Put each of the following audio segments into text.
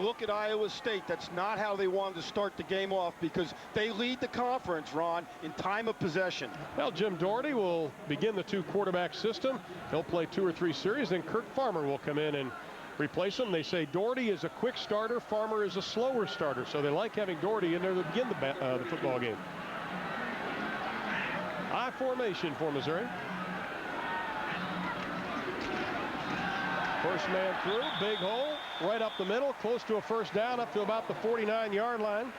look at Iowa State, that's not how they wanted to start the game off, because they lead the conference, Ron, in time of possession. Well, Jim Doherty will begin the 2-quarterback system. He'll play 2 or 3 series, then Kirk Farmer will come in and replace him. They say Doherty is a quick starter, Farmer is a slower starter, so they like having Doherty in there to begin the football game. I formation for Missouri. First man through, big hole, right up the middle, close to a first down, up to about the 49-yard line.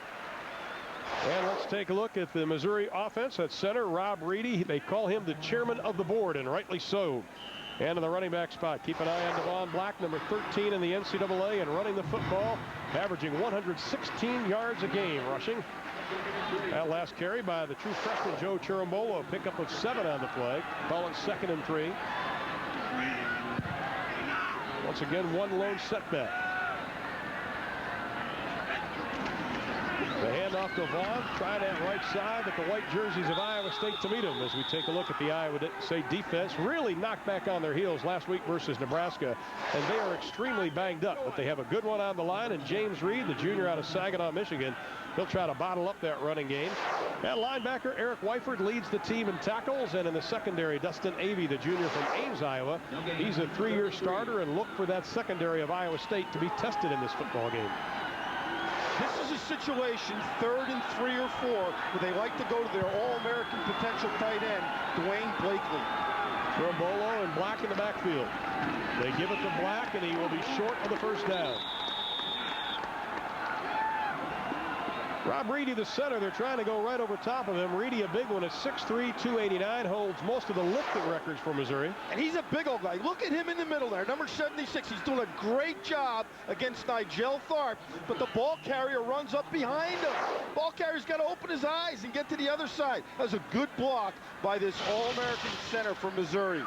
And let's take a look at the Missouri offense. At center, Rob Reedy. They call him the chairman of the board, and rightly so. And in the running back spot, keep an eye on Devon Black, number 13 in the NCAA, and running the football, averaging 116 yards a game rushing. That last carry by the true freshman Joe Chirambolo, a pickup of 7 on the play. Call it 2nd and 3. Once again, one lone setback. The handoff to Vaughn, trying that right side, but the white jerseys of Iowa State to meet him as we take a look at the Iowa State defense. Really knocked back on their heels last week versus Nebraska, and they are extremely banged up, but they have a good one on the line, and James Reed, the junior out of Saginaw, Michigan, he'll try to bottle up that running game. At linebacker, Eric Wyford leads the team in tackles, and in the secondary, Dustin Avey, the junior from Ames, Iowa. He's a 3-year starter, and look for that secondary of Iowa State to be tested in this football game. This is a situation, 3rd and 3 or 4, where they like to go to their All-American potential tight end, Dwayne Blakely. Chirambolo and Black in the backfield. They give it to Black, and he will be short of the first down. Rob Reedy, the center, they're trying to go right over top of him. Reedy, a big one at 6'3", 289, holds most of the lifting records for Missouri. And he's a big old guy. Look at him in the middle there, number 76. He's doing a great job against Nigel Tharpe, but the ball carrier runs up behind him. Ball carrier's got to open his eyes and get to the other side. That was a good block by this All-American center from Missouri.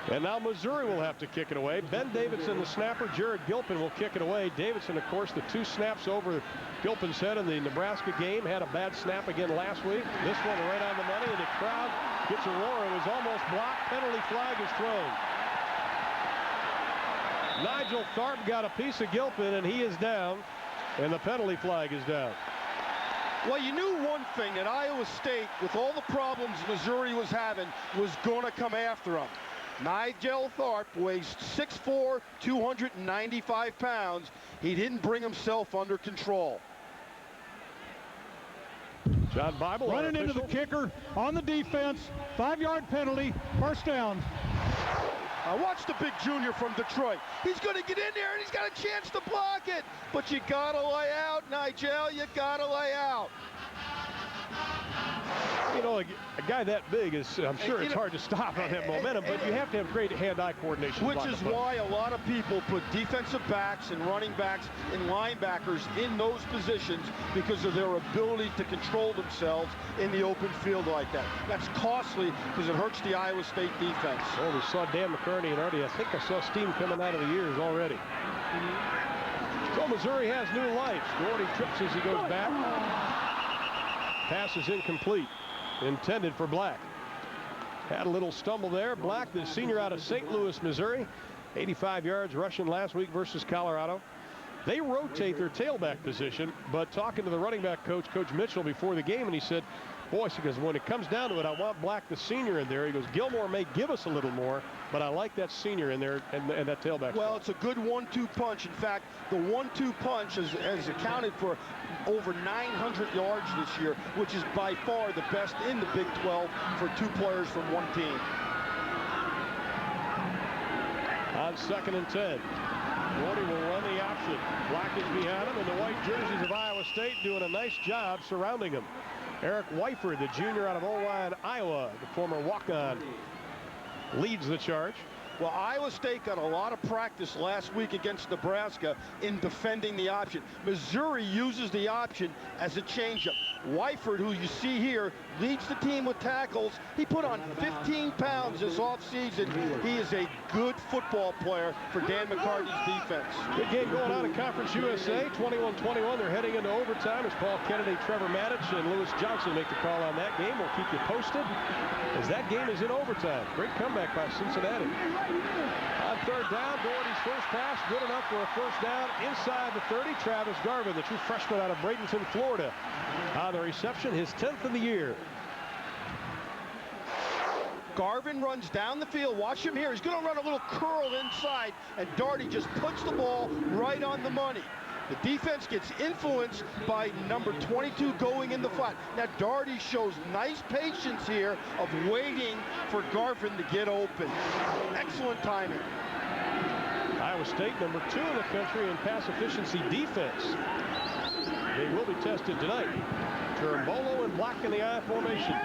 And now Missouri will have to kick it away. Ben Davidson, the snapper. Jared Gilpin will kick it away. Davidson, of course, the 2 snaps over Gilpin's head in the Nebraska game. Had a bad snap again last week. This one right on the money, and the crowd gets a roar. It was almost blocked. Penalty flag is thrown. Nigel Tharpe got a piece of Gilpin, and he is down, and the penalty flag is down. Well, you knew one thing, that Iowa State, with all the problems Missouri was having, was going to come after him. Nigel Tharpe weighs 6'4", 295 pounds. He didn't bring himself under control. John Bible running into the kicker on the defense. 5-yard penalty, first down. Now watch the big junior from Detroit. He's going to get in there, and he's got a chance to block it. But you got to lay out, Nigel. You got to lay out. You know, a guy that big is, I'm sure it's hard to stop on that momentum, but you have to have great hand-eye coordination. Which is why a lot of people put defensive backs and running backs and linebackers in those positions, because of their ability to control themselves in the open field like that. That's costly because it hurts the Iowa State defense. Oh, we saw Dan McCarney and Artie. I think I saw steam coming out of the ears already. So Missouri has new life. Doherty trips as he goes back. Pass is incomplete. Intended for Black. Had a little stumble there. Black, the senior out of St. Louis, Missouri. 85 yards rushing last week versus Colorado. They rotate their tailback position, but talking to the running back coach, Coach Mitchell, before the game, and he said, boys, he goes, when it comes down to it, I want Black, the senior, in there. He goes, Gilmore may give us a little more, but I like that senior in there and that tailback. Well, it's a good 1-2 punch. In fact, the 1-2 punch has accounted for over 900 yards this year, which is by far the best in the Big 12 for 2 players from one team. On 2nd and 10. Doherty will run the option. Black is behind him, and the white jerseys of Iowa State doing a nice job surrounding him. Eric Wyford, the junior out of Oline, Iowa, the former walk-on, leads the charge. Well, Iowa State got a lot of practice last week against Nebraska in defending the option. Missouri uses the option as a changeup. Wyford, who you see here, leads the team with tackles. He put on 15 pounds this offseason. He is a good football player for Dan McCarthy's defense. Good game going on in Conference USA, 21-21. They're heading into overtime as Paul Kennedy, Trevor Maddich, and Lewis Johnson make the call on that game. We'll keep you posted as that game is in overtime. Great comeback by Cincinnati. On third down. Doherty's first pass, good enough for a first down inside the 30. Travis Garvin, the true freshman out of Bradenton, Florida. The reception, his 10th of the year. Garvin runs down the field. Watch him here. He's going to run a little curl inside, and Doherty just puts the ball right on the money. The defense gets influenced by number 22 going in the flat. Now, Doherty shows nice patience here of waiting for Garvin to get open. Excellent timing. Iowa State, number 2 in the country in pass efficiency defense. They will be tested tonight. Turnbull and block in the I formation.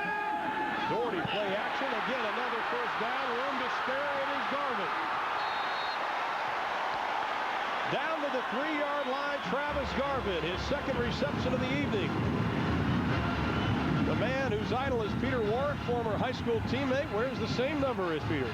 Doherty play action. Again, another first down. Room to spare. It is Garvin. Down to the 3-yard line, Travis Garvin, his second reception of the evening. The man whose idol is Peter Warwick, former high school teammate, wears the same number as Peter.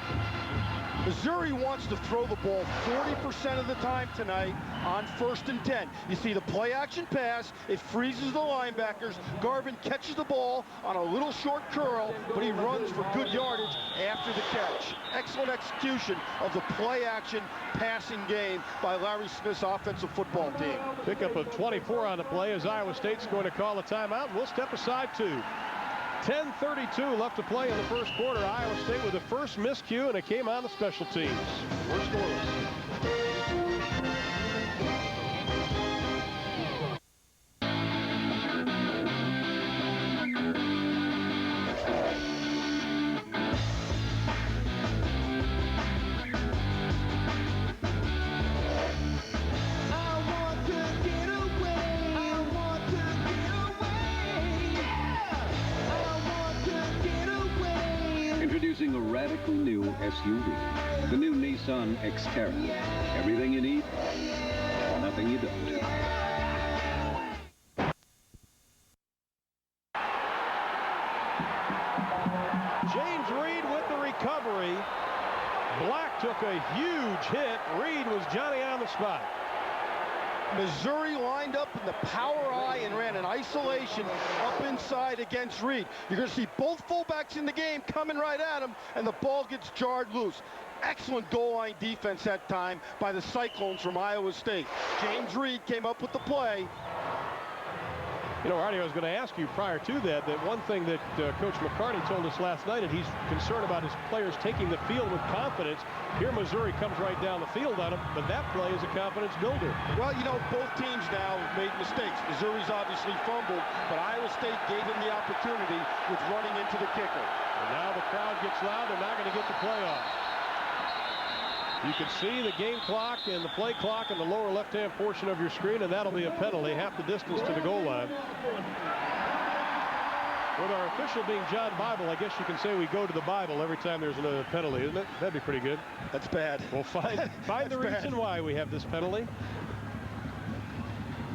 Missouri wants to throw the ball 40% of the time tonight on 1st and 10. You see the play action pass, it freezes the linebackers. Garvin catches the ball on a little short curl, but he runs for good yardage after the catch. Excellent execution of the play action passing game by Larry Smith's offensive football team. Pickup of 24 on the play as Iowa State's going to call a timeout. We'll step aside too. 10:32 left to play in the first quarter. Iowa State with the first miscue, and it came on the special teams. We're scoreless. Introducing a radically new SUV, the new Nissan Xterra. Everything you need, nothing you don't. James Reed with the recovery. Black took a huge hit. Reed was Johnny on the spot. Missouri lined up in the power I and ran an isolation up inside against Reed. You're going to see both fullbacks in the game coming right at him, and the ball gets jarred loose. Excellent goal line defense that time by the Cyclones from Iowa State. James Reed came up with the play. You know, Artie, I was going to ask you prior to that one thing that Coach McCarney told us last night, that he's concerned about his players taking the field with confidence. Here Missouri comes right down the field on him, but that play is a confidence builder. Well, you know, both teams now have made mistakes. Missouri's obviously fumbled, but Iowa State gave him the opportunity with running into the kicker. And now the crowd gets loud. They're not going to get the play off. You can see the game clock and the play clock in the lower left-hand portion of your screen, and that'll be a penalty, half the distance to the goal line. With our official being John Bible, I guess you can say we go to the Bible every time there's another penalty, isn't it? That'd be pretty good. That's bad. We'll find the reason why we have this penalty.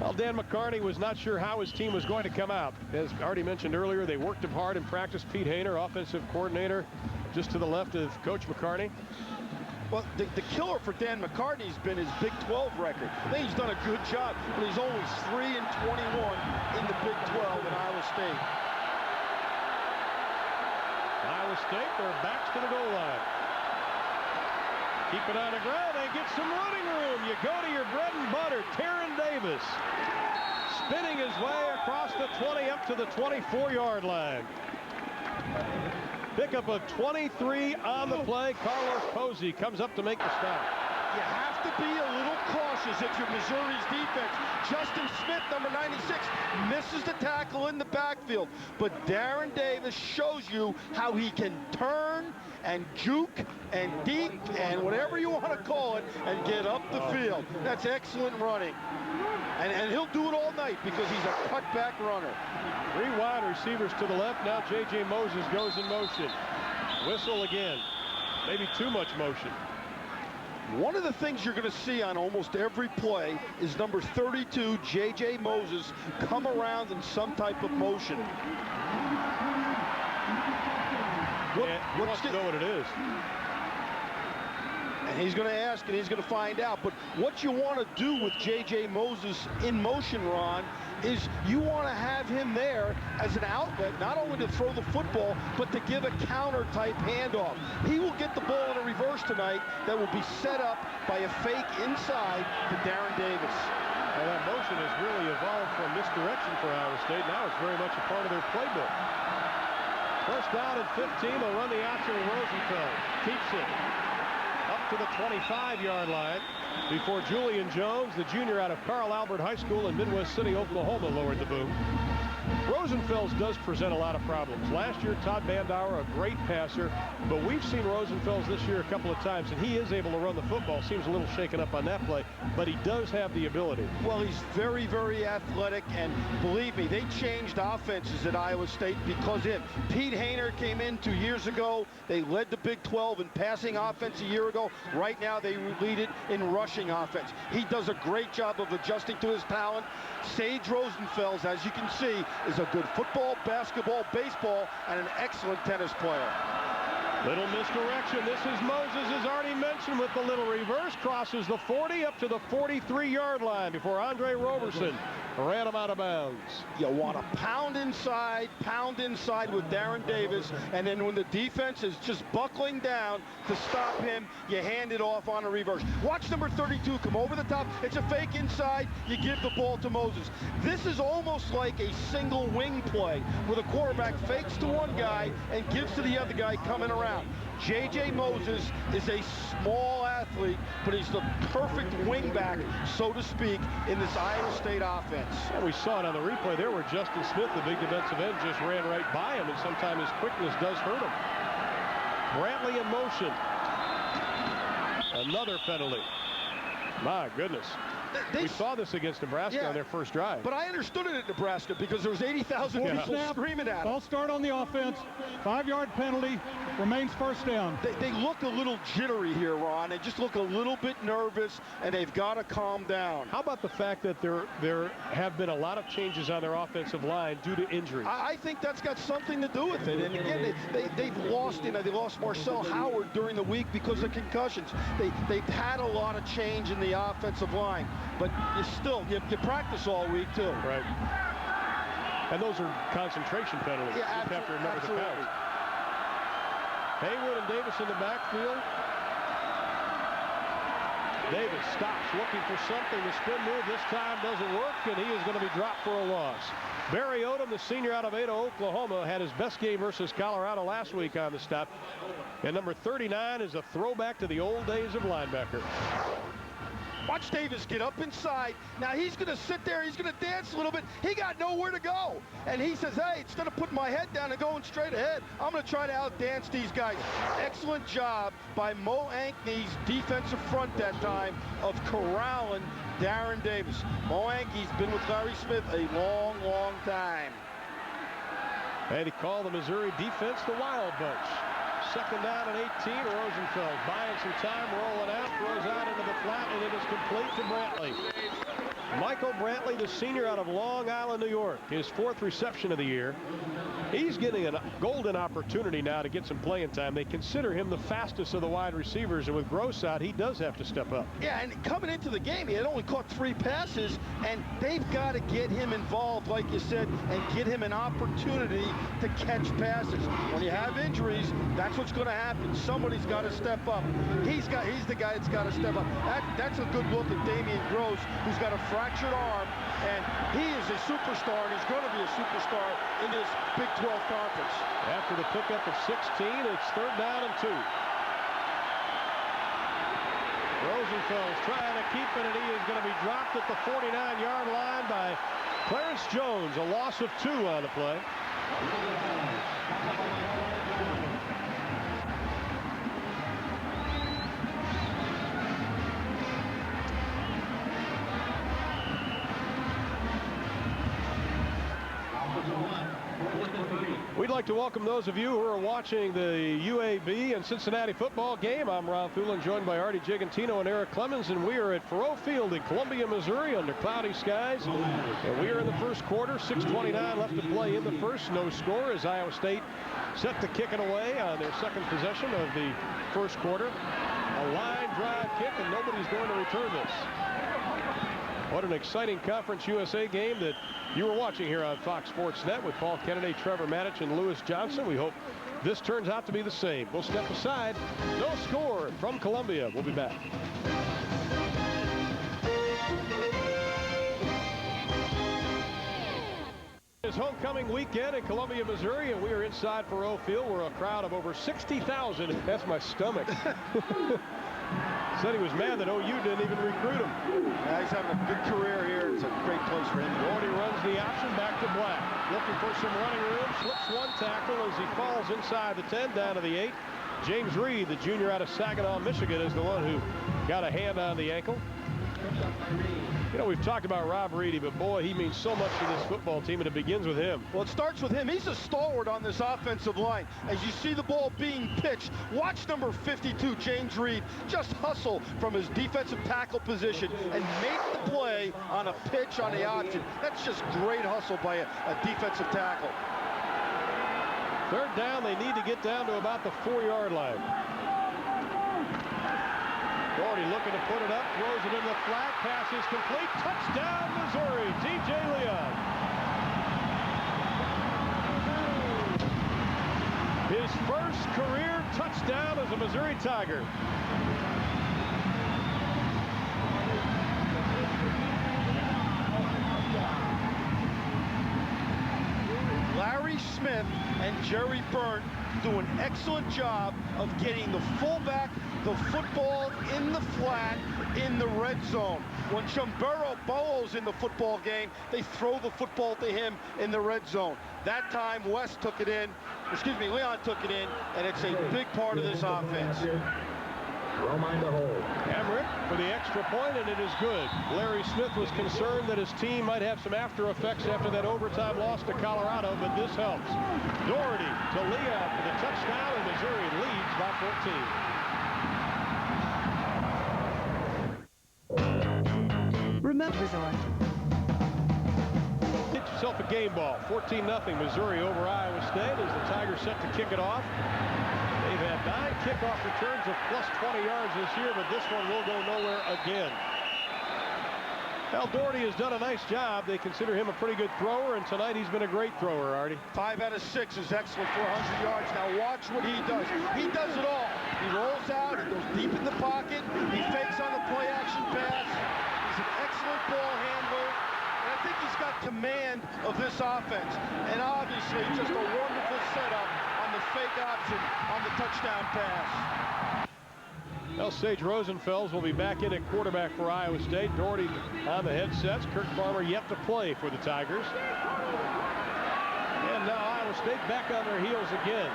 Well, Dan McCarney was not sure how his team was going to come out. As already mentioned earlier, they worked him hard in practice. Pete Hainer, offensive coordinator, just to the left of Coach McCarney. Well, the killer for Dan McCartney has been his Big 12 record. I think he's done a good job, but he's only 3-21 in the Big 12 in Iowa State. Iowa State, their backs to the goal line. Keep it on the ground and get some running room. You go to your bread and butter. Darren Davis spinning his way across the 20 up to the 24-yard line. Pickup of 23 on the play. Carlos Posey comes up to make the stop. You have to be a little cautious if you're Missouri's defense. Justin Smith, number 96, misses the tackle in the backfield. But Darren Davis shows you how he can turn and juke and deep and whatever you want to call it and get up the field. That's excellent running. And he'll do it all night because he's a cutback runner. 3 wide receivers to the left. Now J.J. Moses goes in motion. Whistle again. Maybe too much motion. One of the things you're going to see on almost every play is number 32, J.J. Moses, come around in some type of motion. Wants to know what it is. And he's going to ask, and he's going to find out. But what you want to do with J.J. Moses in motion, Ron, is you want to have him there as an outlet, not only to throw the football, but to give a counter-type handoff. He will get the ball in a reverse tonight that will be set up by a fake inside to Darren Davis. And that motion has really evolved from misdirection for Iowa State. Now it's very much a part of their playbook. First down and 15. They'll run the option with Rosenfels. Keeps it up to the 25-yard line before Julian Jones, the junior out of Carl Albert High School in Midwest City, Oklahoma, lowered the boom. Rosenfels does present a lot of problems. Last year, Todd Bandauer, a great passer, but we've seen Rosenfels this year a couple of times, and he is able to run the football. Seems a little shaken up on that play, but he does have the ability. Well, he's very, very athletic, and believe me, they changed offenses at Iowa State because of him. Pete Hainer came in 2 years ago. They led the Big 12 in passing offense a year ago. Right now, they lead it in rushing offense. He does a great job of adjusting to his talent. Sage Rosenfels, as you can see, is a good football, basketball, baseball, and an excellent tennis player. Little misdirection. This is Moses, as already mentioned, with the little reverse. Crosses the 40 up to the 43-yard line before Andre Roberson ran him out of bounds. You want to pound inside with Darren Davis, and then when the defense is just buckling down to stop him, you hand it off on a reverse. Watch number 32 come over the top. It's a fake inside. You give the ball to Moses. This is almost like a single wing play where the quarterback fakes to one guy and gives to the other guy coming around. J.J. Moses is a small athlete, but he's the perfect wingback, so to speak, in this Iowa State offense. And we saw it on the replay there where Justin Smith, the big defensive end, just ran right by him, and sometimes his quickness does hurt him. Brantley in motion. Another penalty. My goodness. We saw this against Nebraska on their first drive. But I understood it at Nebraska because there was 80,000 people screaming at it. Ball start on the offense. 5-yard penalty. Remains first down. They look a little jittery here, Ron. They just look a little bit nervous, and they've got to calm down. How about the fact that there have been a lot of changes on their offensive line due to injuries? I think that's got something to do with it. And again, they've lost, they lost Marsau Howard during the week because of concussions. They've had a lot of change in the offensive line. But you practice all week, too. Right. And those are concentration penalties. Yeah, you have to remember the pounds. Haywood and Davis in the backfield. Davis stops looking for something. The spin move this time doesn't work, and he is going to be dropped for a loss. Barry Odom, the senior out of Ada, Oklahoma, had his best game versus Colorado last week on the stop. And number 39 is a throwback to the old days of linebacker. Watch Davis get up inside. Now he's going to sit there. He's going to dance a little bit. He got nowhere to go. And he says, hey, instead of putting my head down and going straight ahead, I'm going to try to outdance these guys. Excellent job by Mo Ankney's defensive front that time of corralling Darren Davis. Mo Ankney's been with Larry Smith a long, long time. And he called the Missouri defense the Wild Bunch. Second down and 18. Rosenfels buying some time, rolling out, throws out into the flat, and it is complete to Brantley. Michael Brantley, the senior out of Long Island, New York, his 4th reception of the year. He's getting a golden opportunity now to get some playing time. They consider him the fastest of the wide receivers, and with Gross out, he does have to step up. Yeah, and coming into the game, he had only caught 3 passes, and they've got to get him involved, like you said, and get him an opportunity to catch passes. When you have injuries, that's what's going to happen. Somebody's got to step up. He's the guy that's got to step up. That's a good look at Damian Gross, who's got a fractured arm, and he is a superstar, and he's going to be a superstar in this Big 12 conference. After the pickup of 16, it's 3rd down and 2. Rosenfels trying to keep it, and he is going to be dropped at the 49-yard line by Clarence Jones. A loss of 2 on the play. We'd like to welcome those of you who are watching the UAB and Cincinnati football game. I'm Ron Thulin, joined by Artie Gigantino and Eric Clemens, and we are at Faurot Field in Columbia, Missouri, under cloudy skies. And we are in the first quarter, 6:29 left to play in the first. No score as Iowa State set to kick it away on their second possession of the first quarter. A line drive kick, and nobody's going to return this. What an exciting Conference USA game that you were watching here on Fox Sports Net with Paul Kennedy, Trevor Matich, and Lewis Johnson. We hope this turns out to be the same. We'll step aside. No score from Columbia. We'll be back. It's homecoming weekend in Columbia, Missouri, and we are inside Faurot Field. We're a crowd of over 60,000. That's my stomach. Said he was mad that OU didn't even recruit him. Yeah, he's having a good career here. It's a great place for him. Doherty runs the option back to Black. Looking for some running room. Slips one tackle as he falls inside the 10, down to the 8. James Reed, the junior out of Saginaw, Michigan, is the one who got a hand on the ankle. You know, we've talked about Rob Reedy, but boy, he means so much to this football team, and it begins with him. Well, it starts with him. He's a stalwart on this offensive line. As you see the ball being pitched, watch number 52, James Reed, just hustle from his defensive tackle position and make the play on a pitch on the option. That's just great hustle by a defensive tackle. Third down, they need to get down to about the 4-yard line. Doherty looking to put it up, throws it in the flat, pass is complete, touchdown Missouri, TJ Leon. His first career touchdown as a Missouri Tiger. Larry Smith and Jerry Byrne do an excellent job of getting the fullback the football in the flat in the red zone. When Chumbero Bowo's in the football game, they throw the football to him in the red zone. That time Leon took it in, and it's a big part of this offense. Emmerich for the extra point, and it is good. Larry Smith was concerned that his team might have some after effects after that overtime loss to Colorado, but this helps. Doherty to Leon for the touchdown, and Missouri leads by 14. Remember resort. Get yourself a game ball. 14-0 Missouri over Iowa State as the Tigers set to kick it off. They've had 9 kickoff returns of plus 20 yards this year, but this one will go nowhere again. Well, Doherty has done a nice job. They consider him a pretty good thrower, and tonight he's been a great thrower, Artie. 5 out of 6 is excellent for 100 yards. Now watch what he does. He does it all. He rolls out, he goes deep in the pocket, he fakes on the play action pass. He's an excellent ball handler, and I think he's got command of this offense. And obviously just a wonderful setup on the fake option on the touchdown pass. Well, Sage Rosenfels will be back in at quarterback for Iowa State. Doherty on the headsets. Kirk Farmer yet to play for the Tigers. And now Iowa State back on their heels again.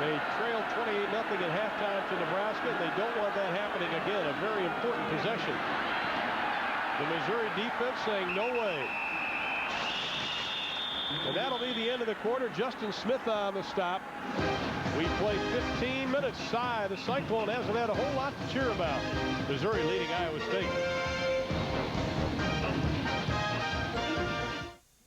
They trailed 28-0 at halftime to Nebraska, and they don't want that happening again. A very important possession. The Missouri defense saying no way. And that'll be the end of the quarter. Justin Smith on the stop. We played 15 minutes. Cy, the Cyclone, hasn't had a whole lot to cheer about. Missouri leading Iowa State.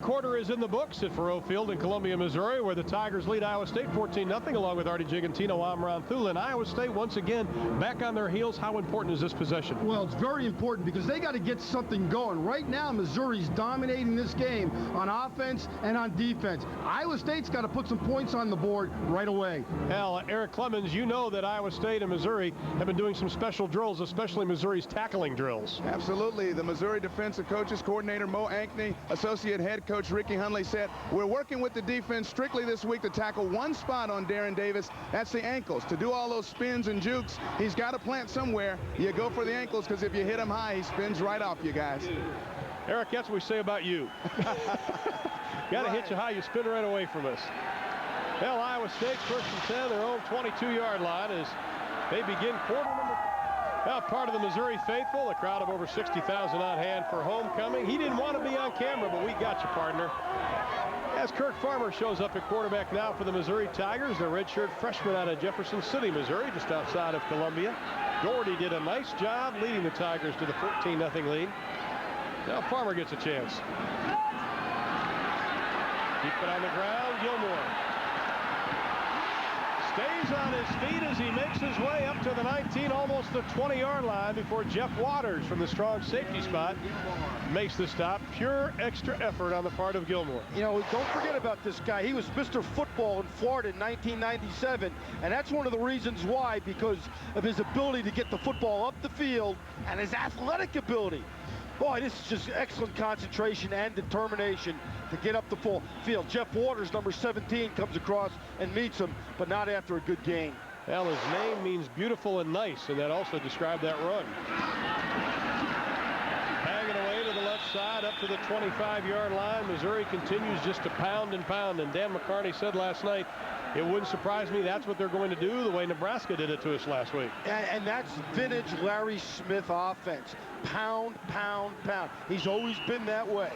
Quarter is in the books at Faurot Field in Columbia, Missouri, where the Tigers lead Iowa State 14-0, along with Artie Gigantino, I'm Ron Thulin. Iowa State once again back on their heels. How important is this possession? Well, it's very important because they got to get something going. Right now, Missouri's dominating this game on offense and on defense. Iowa State's got to put some points on the board right away. Well, Eric Clemens, you know that Iowa State and Missouri have been doing some special drills, especially Missouri's tackling drills. Absolutely. The Missouri defensive coaches, coordinator Mo Ankney, associate head coach Ricky Hundley said, we're working with the defense strictly this week to tackle one spot on Darren Davis. That's the ankles. To do all those spins and jukes, he's got to plant somewhere. You go for the ankles because if you hit him high, he spins right off you guys. Eric, that's what we say about you. Got to hit you high, you spin right away from us. Well, Iowa State first and 10, their own 22-yard line as they begin quarter number. Now, part of the Missouri faithful, a crowd of over 60,000 on hand for homecoming. He didn't want to be on camera, but we got you, partner. As Kirk Farmer shows up at quarterback now for the Missouri Tigers, the redshirt freshman out of Jefferson City, Missouri, just outside of Columbia. Doherty did a nice job leading the Tigers to the 14-0 lead. Now Farmer gets a chance. Keep it on the ground, Gilmore. Stays on his feet as he makes his way up to the 19, almost the 20-yard line, before Jeff Waters from the strong safety spot makes the stop. Pure extra effort on the part of Gilmore. You know, don't forget about this guy. He was Mr. Football in Florida in 1997, and that's one of the reasons why, because of his ability to get the football up the field and his athletic ability. Boy, this is just excellent concentration and determination to get up the full field. Jeff Waters, number 17, comes across and meets him, but not after a good gain. Well, his name means beautiful and nice, and that also described that run. Hanging away to the left side, up to the 25-yard line. Missouri continues just to pound and pound, and Dan McCarney said last night, it wouldn't surprise me that's what they're going to do, the way Nebraska did it to us last week. And that's vintage Larry Smith offense. Pound, pound, pound. He's always been that way.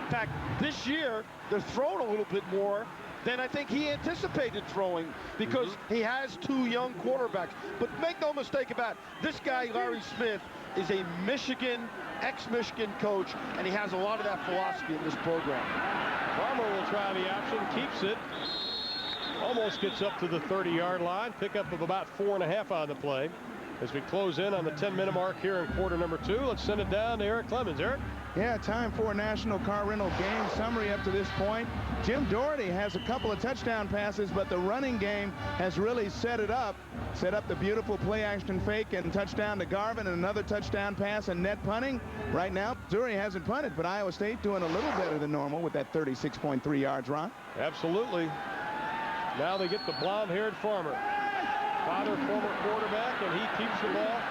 In fact, this year, they're throwing a little bit more than I think he anticipated throwing, because he has two young quarterbacks. But make no mistake about it, this guy, Larry Smith, is a Michigan, ex-Michigan coach, and he has a lot of that philosophy in this program. Farmer will try the option, keeps it. Almost gets up to the 30-yard line. Pickup of about 4.5 on the play. As we close in on the 10-minute mark here in quarter number 2, let's send it down to Eric Clemens. Eric? Yeah, time for a National Car Rental game summary up to this point. Jim Doherty has a couple of touchdown passes, but the running game has really set up the beautiful play-action fake and touchdown to Garvin, and another touchdown pass and net punting. Right now, Missouri hasn't punted, but Iowa State doing a little better than normal with that 36.3 yards, Ron. Absolutely. Now they get the blonde-haired Farmer. Father, former quarterback, and he keeps the ball.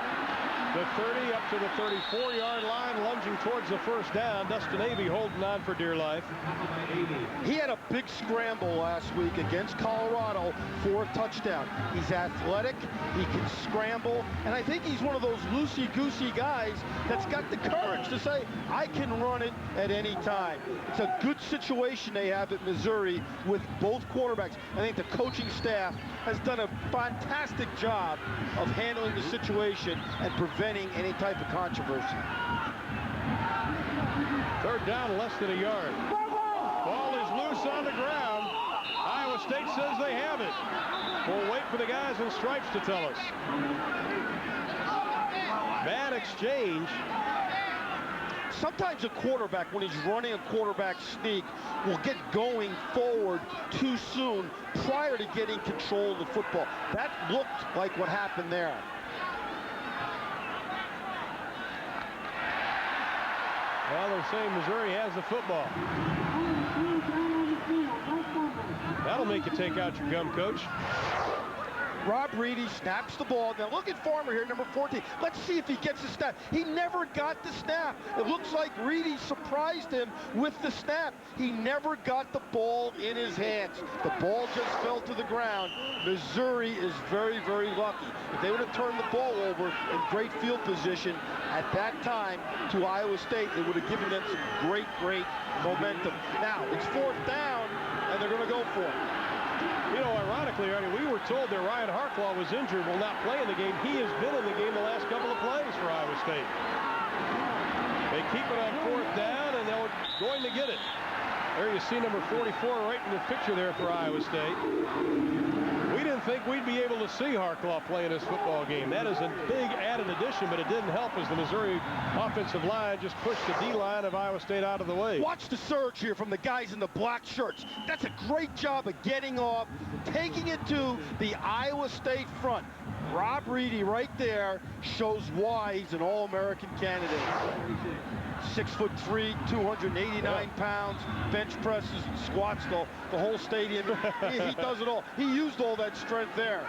The 30 up to the 34-yard line, lunging towards the first down. Dustin Avey holding on for dear life. He had a big scramble last week against Colorado for a touchdown. He's athletic, he can scramble, and I think he's one of those loosey-goosey guys that's got the courage to say, I can run it at any time. It's a good situation they have at Missouri with both quarterbacks. I think the coaching staff has done a fantastic job of handling the situation and preventing any type of controversy. Third down, less than a yard. Ball is loose on the ground. Iowa State says they have it. We'll wait for the guys in stripes to tell us. Bad exchange. Sometimes a quarterback, when he's running a quarterback sneak, will get going forward too soon prior to getting control of the football. That looked like what happened there. Well, they're saying Missouri has the football. That'll make you take out your gum, Coach. Rob Reedy snaps the ball. Now look at Farmer here, number 14. Let's see if he gets the snap. He never got the snap. It looks like Reedy surprised him with the snap. He never got the ball in his hands. The ball just fell to the ground. Missouri is very, very lucky. If they would have turned the ball over in great field position at that time to Iowa State, it would have given them some great, great momentum. Now, it's fourth down, and they're going to go for it. You know, ironically, Arnie, we were told that Ryan Harklau was injured, will not play in the game. He has been in the game the last couple of plays for Iowa State. They keep it on fourth down, and they're going to get it. There you see number 44 right in the picture there for Iowa State. We didn't think we'd be able to see Harklau play in this football game. That is a big added addition, but it didn't help as the Missouri offensive line just pushed the D-line of Iowa State out of the way. Watch the surge here from the guys in the black shirts. That's a great job of getting off, taking it to the Iowa State front. Rob Reedy right there shows why he's an All-American candidate. 6'3", 289 pounds, bench presses, squats, the whole stadium. He does it all. He used all that strength there.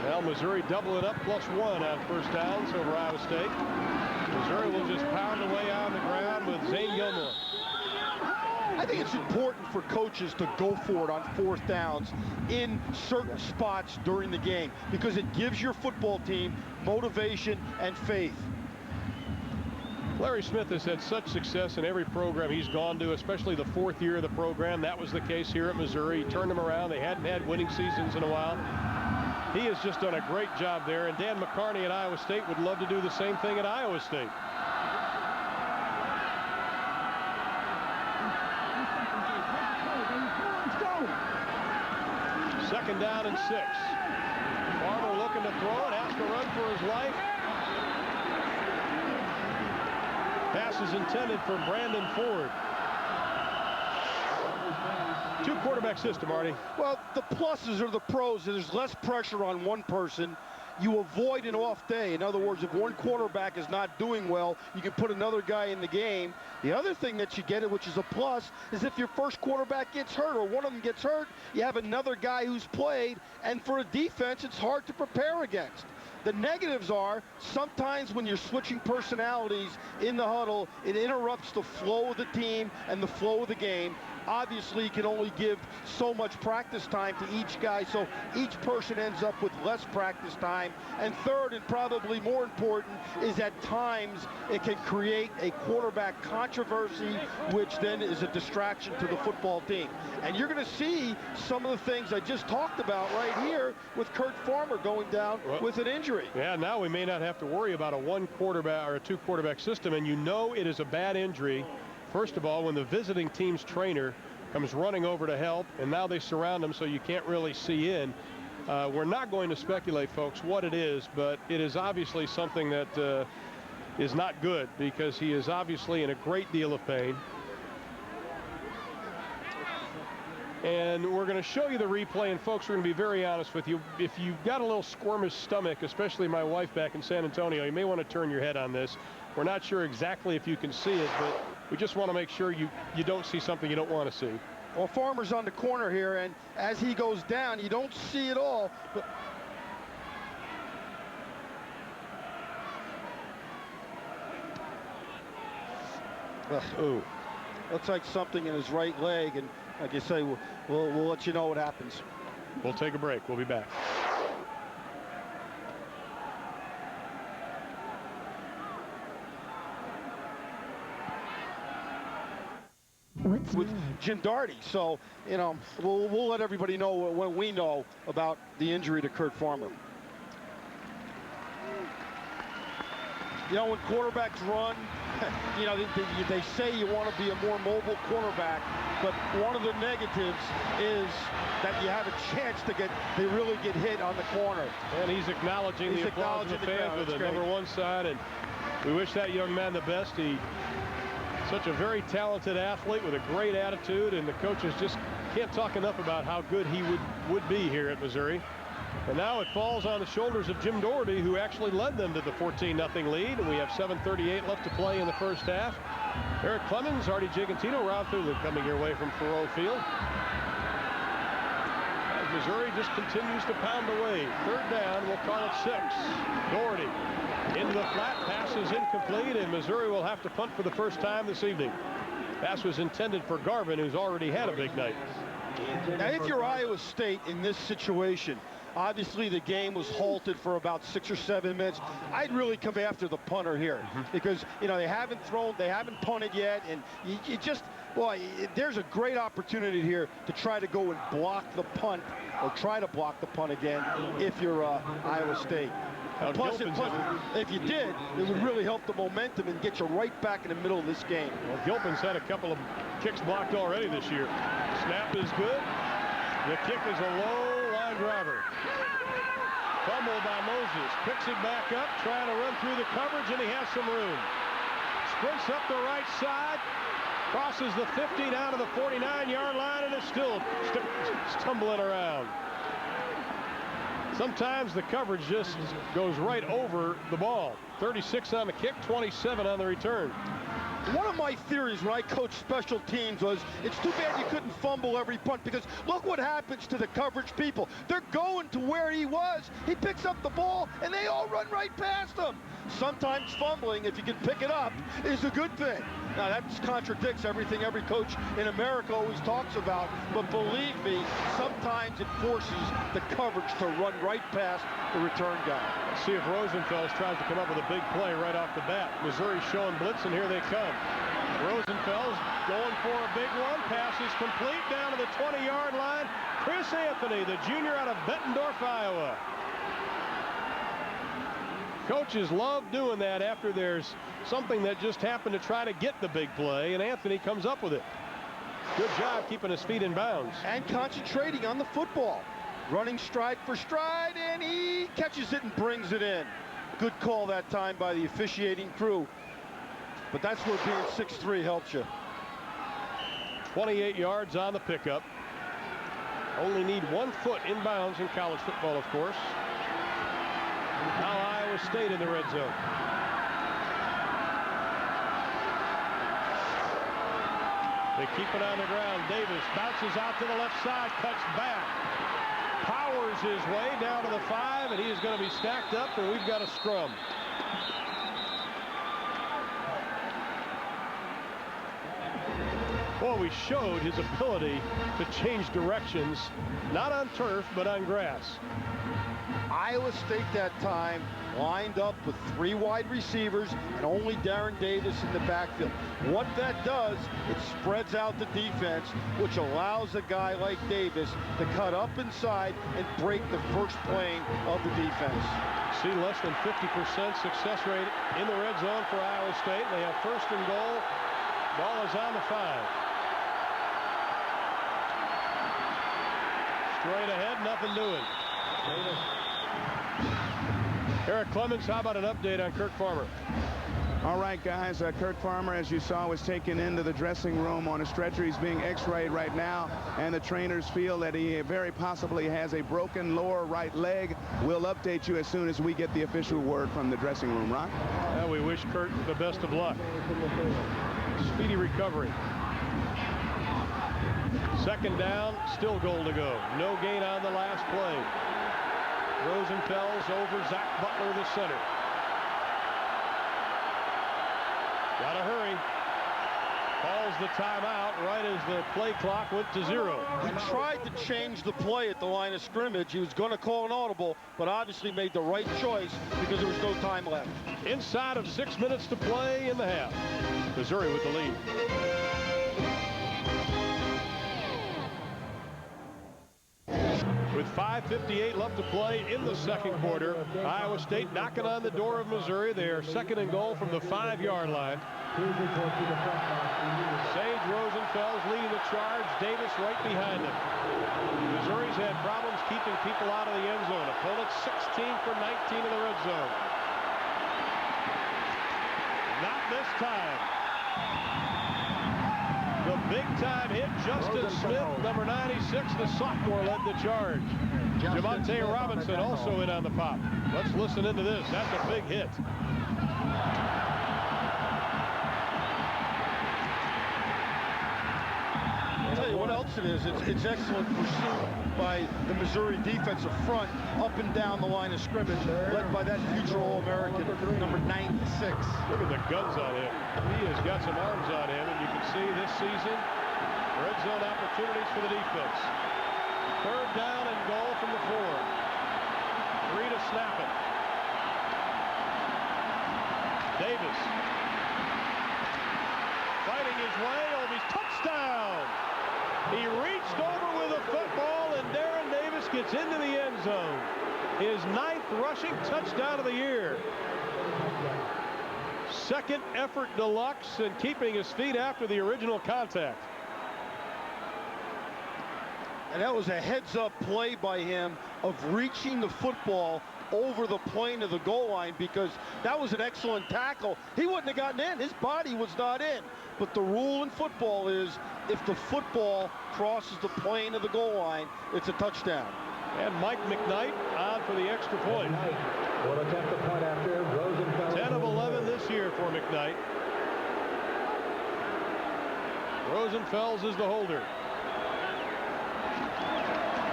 Well, Missouri double it up +1 on first downs over Iowa State. Missouri will just pound away on the ground with Zane Gilmore. I think it's important for coaches to go for it on fourth downs in certain spots during the game, because it gives your football team motivation and faith. Larry Smith has had such success in every program he's gone to, especially the fourth year of the program. That was the case here at Missouri. He turned them around. They hadn't had winning seasons in a while. He has just done a great job there, and Dan McCarney at Iowa State would love to do the same thing at Iowa State. 2nd down and 6. Farmer looking to throw it, has to run for his life. Pass is intended for Brandon Ford. 2-quarterback system, Marty. Well, the pluses are the pros. There's less pressure on one person. You avoid an off day. In other words, if one quarterback is not doing well, you can put another guy in the game. The other thing that you get, which is a plus, is if your first quarterback gets hurt or one of them gets hurt, you have another guy who's played, and for a defense, it's hard to prepare against. The negatives are sometimes when you're switching personalities in the huddle, it interrupts the flow of the team and the flow of the game. Obviously, you can only give so much practice time to each guy, so each person ends up with less practice time. And third, and probably more important, is at times it can create a quarterback controversy, which then is a distraction to the football team. And you're going to see some of the things I just talked about right here with Kurt Farmer going down with an injury. Yeah, now we may not have to worry about a 1-quarterback or a 2-quarterback system, and you know it is a bad injury. First of all, when the visiting team's trainer comes running over to help, and now they surround him so you can't really see in. We're not going to speculate, folks, what it is, but it is obviously something that is not good, because he is obviously in a great deal of pain. And we're going to show you the replay, and folks, we're going to be very honest with you. If you've got a little squirmish stomach, especially my wife back in San Antonio, you may want to turn your head on this. We're not sure exactly if you can see it, but we just want to make sure you don't see something you don't want to see. Well, Farmer's on the corner here, and as he goes down, you don't see it all. But Ooh. Looks like something in his right leg, and like you say, we'll let you know what happens. We'll take a break. We'll be back. With Jim Darty, so you know we'll let everybody know when we know about the injury to Kurt Farmer. You know, when quarterbacks run, you know they say you want to be a more mobile quarterback, but one of the negatives is that you have a chance to really get hit on the corner. And he's acknowledging the applause of the fans with the number 1 side, and we wish that young man the best. He such a very talented athlete with a great attitude, and the coaches just can't talk enough about how good he would be here at Missouri. And now it falls on the shoulders of Jim Doherty, who actually led them to the 14-0 lead, and we have 7:38 left to play in the first half. Eric Clemens, Artie Gigantino, Rob Thulin coming your way from Faroe Field. As Missouri just continues to pound away. 3rd down, we'll call it 6. Doherty into the flat, pass is incomplete, and Missouri will have to punt for the first time this evening. Pass was intended for Garvin, who's already had a big night. Now, if you're Iowa State in this situation, obviously the game was halted for about 6 or 7 minutes. I'd really come after the punter here because, you know, they haven't punted yet, and you just, well, there's a great opportunity here to try to go and block the punt or try to block the punt again if you're Iowa State. Plus, if you did, it would really help the momentum and get you right back in the middle of this game. Well, Gilpin's had a couple of kicks blocked already this year. Snap is good. The kick is a low line driver. Fumble by Moses. Picks it back up, trying to run through the coverage, and he has some room. Sprints up the right side. Crosses the 50 down to the 49-yard line, and is still stumbling around. Sometimes the coverage just goes right over the ball. 36 on the kick, 27 on the return. One of my theories when I coached special teams was it's too bad you couldn't fumble every punt, because look what happens to the coverage people. They're going to where he was. He picks up the ball, and they all run right past him. Sometimes fumbling, if you can pick it up, is a good thing. Now, that contradicts everything every coach in America always talks about, but believe me, sometimes it forces the coverage to run right past the return guy. Let's see if Rosenfels tries to come up with a big play right off the bat. Missouri showing blitz, and here they come. Rosenfels going for a big one. Pass is complete down to the 20-yard line. Chris Anthony, the junior out of Bettendorf, Iowa. Coaches love doing that after there's something that just happened to try to get the big play, and Anthony comes up with it. Good job keeping his feet in bounds. And concentrating on the football. Running stride for stride, and he catches it and brings it in. Good call that time by the officiating crew. But that's where being 6'3" helps you. 28 yards on the pickup. Only need 1 foot inbounds in college football, of course. Now Iowa State in the red zone. They keep it on the ground. Davis bounces out to the left side, cuts back, powers his way down to the 5, and he is going to be stacked up, and we've got a scrum. Well, we showed his ability to change directions, not on turf, but on grass. Iowa State that time lined up with 3 wide receivers and only Darren Davis in the backfield. What that does, it spreads out the defense, which allows a guy like Davis to cut up inside and break the first plane of the defense. See less than 50% success rate in the red zone for Iowa State. They have 1st and goal. Ball is on the 5. Straight ahead, nothing doing. Eric Clemens, how about an update on Kirk Farmer? All right, guys, Kirk Farmer, as you saw, was taken into the dressing room on a stretcher. He's being x-rayed right now, and the trainers feel that he very possibly has a broken lower right leg. We'll update you as soon as we get the official word from the dressing room, Ron. Well, we wish Kirk the best of luck. Speedy recovery. 2nd down, still goal to go. No gain on the last play. Rosenfels over Zach Butler, the center. Gotta hurry. Calls the timeout right as the play clock went to 0. He tried to change the play at the line of scrimmage. He was going to call an audible, but obviously made the right choice because there was no time left. Inside of 6 minutes to play in the half. Missouri with the lead. With 5:58 left to play in the 2nd quarter, Iowa State knocking on the door of Missouri. They are 2nd and goal from the 5-yard line. Sage Rosenfels leading the charge. Davis right behind him. Missouri's had problems keeping people out of the end zone. Opponents 16 for 19 in the red zone. Not this time. The big-time hit, Justin Smith, number 96, the sophomore, led the charge. Javante Robinson also in on the pop. Let's listen into this. That's a big hit. I'll tell you what else it is. It's excellent pursuit by the Missouri defensive front up and down the line of scrimmage, led by that future All-American, number 96. Look at the guns on him. He has got some arms on him, and you can see this season, red zone opportunities for the defense. 3rd down and goal from the 4. 3 to snap it. Davis fighting his way over his touchdown. He reached over with a football, and Darren Davis gets into the end zone. His 9th rushing touchdown of the year. 2nd effort deluxe, and keeping his feet after the original contact. And that was a heads-up play by him of reaching the football over the plane of the goal line, because that was an excellent tackle. He wouldn't have gotten in. His body was not in. But the rule in football is if the football crosses the plane of the goal line, it's a touchdown. And Mike McKnight on for the extra point. Will attempt the point after Rosenfels. 10 of 11 this year for McKnight. Rosenfels is the holder.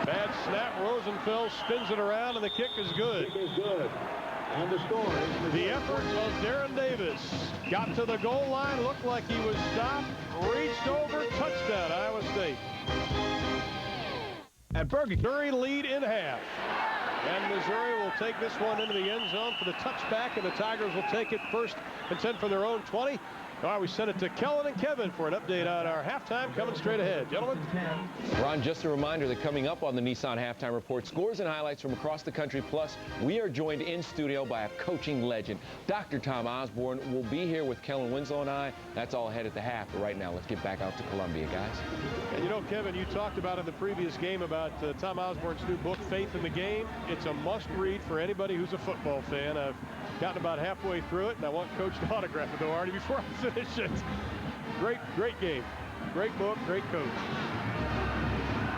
Bad snap. Rosenfels spins it around, and the kick is good. Kick is good. And the score is the effort of Darren Davis. Got to the goal line, looked like he was stopped, reached over, touchdown, Iowa State. At Brcka, Missouri lead in half. And Missouri will take this one into the end zone for the touchback, and the Tigers will take it 1st and 10 for their own 20. All right, we send it to Kellen and Kevin for an update on our halftime coming straight ahead. Gentlemen. Ron, just a reminder that coming up on the Nissan Halftime Report, scores and highlights from across the country. Plus, we are joined in studio by a coaching legend. Dr. Tom Osborne will be here with Kellen Winslow and I. That's all ahead at the half. But right now, let's get back out to Columbia, guys. And you know, Kevin, you talked about in the previous game about Tom Osborne's new book, Faith in the Game. It's a must-read for anybody who's a football fan. I've gotten about halfway through it, and I want Coach to autograph it, though, Artie, before I finish it. Great game. Great book, great coach.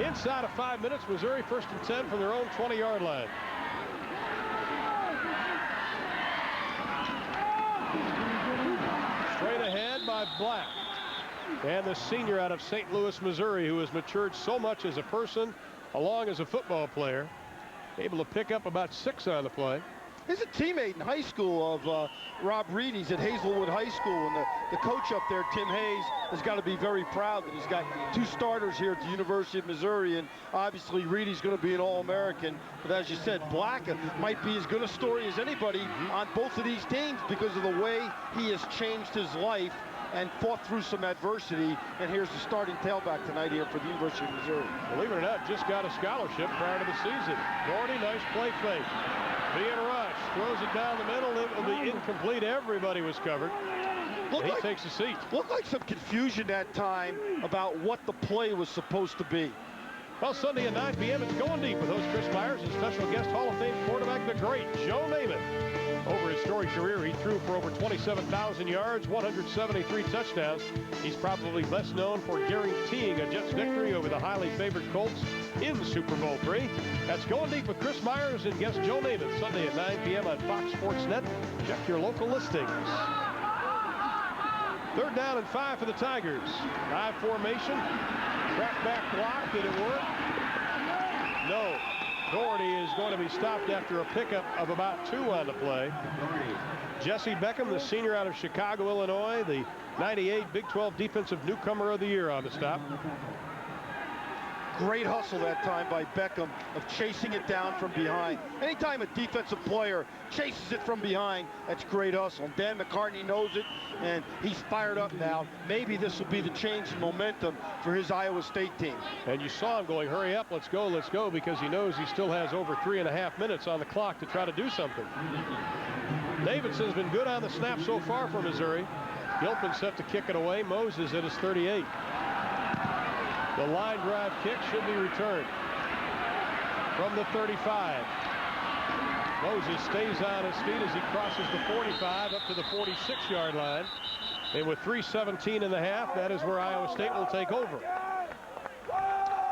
Inside of 5 minutes, Missouri 1st and 10 from their own 20-yard line. Straight ahead by Black. And the senior out of St. Louis, Missouri, who has matured so much as a person, along as a football player, able to pick up about 6 on the play. He's a teammate in high school of Rob Reed. He's at Hazelwood High School, and the coach up there, Tim Hayes, has got to be very proud that he's got 2 starters here at the University of Missouri, and obviously Reedy's going to be an All-American. But as you said, Brcka might be as good a story as anybody on both of these teams because of the way he has changed his life and fought through some adversity. And here's the starting tailback tonight here for the University of Missouri. Believe it or not, just got a scholarship prior to the season. Gordy, nice play fake. Being rushed, throws it down the middle. It will be incomplete. Everybody was covered. He takes a seat. Looked like some confusion that time about what the play was supposed to be. Well, Sunday at 9 p.m. it's Going Deep with host Chris Myers and special guest Hall of Fame quarterback, the great Joe Namath. Over his storied career, he threw for over 27,000 yards, 173 touchdowns. He's probably best known for guaranteeing a Jets victory over the highly favored Colts in Super Bowl III. That's Going Deep with Chris Myers and guest Joe Namath, Sunday at 9 p.m. on Fox Sports Net. Check your local listings. 3rd down and 5 for the Tigers. I formation. Track back block. Did it work? No. Doherty is going to be stopped after a pickup of about 2 on the play. Jesse Beckom, the senior out of Chicago, Illinois, the 98 Big 12 Defensive Newcomer of the Year on the stop. Great hustle that time by Beckom of chasing it down from behind. Anytime a defensive player chases it from behind, that's great hustle. Dan McCarney knows it, and he's fired up now. Maybe this will be the change in momentum for his Iowa State team. And you saw him going, hurry up, let's go, because he knows he still has over 3.5 minutes on the clock to try to do something. Davidson's been good on the snap so far for Missouri. Gilpin set to kick it away. Moses at his 38. The line drive kick should be returned from the 35. Moses stays on his feet as he crosses the 45 up to the 46-yard line. And with 3:17 in the half, that is where Iowa State will take over.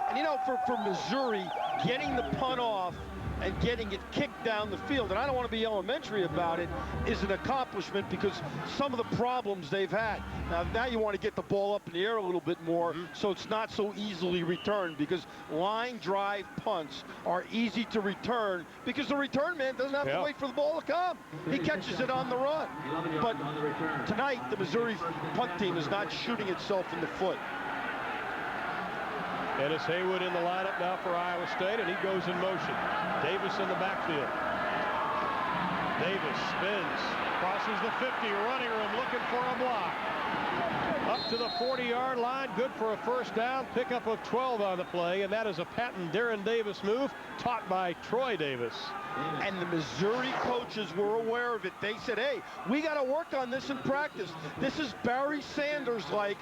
And you know, for Missouri, getting the punt off and getting it kicked down the field, and I don't want to be elementary about it, is an accomplishment because some of the problems they've had. Now you want to get the ball up in the air a little bit more so it's not so easily returned, because line drive punts are easy to return because the return man doesn't have to wait for the ball to come. He catches it on the run. But tonight, the Missouri punt team is not shooting itself in the foot. Dennis Haywood in the lineup now for Iowa State, and he goes in motion. Davis in the backfield. Davis spins, crosses the 50, running room, looking for a block. Up to the 40-yard line, good for a 1st down, pickup of 12 on the play, and that is a patent Darren Davis move taught by Troy Davis. And the Missouri coaches were aware of it. They said, hey, we got to work on this in practice. This is Barry Sanders-like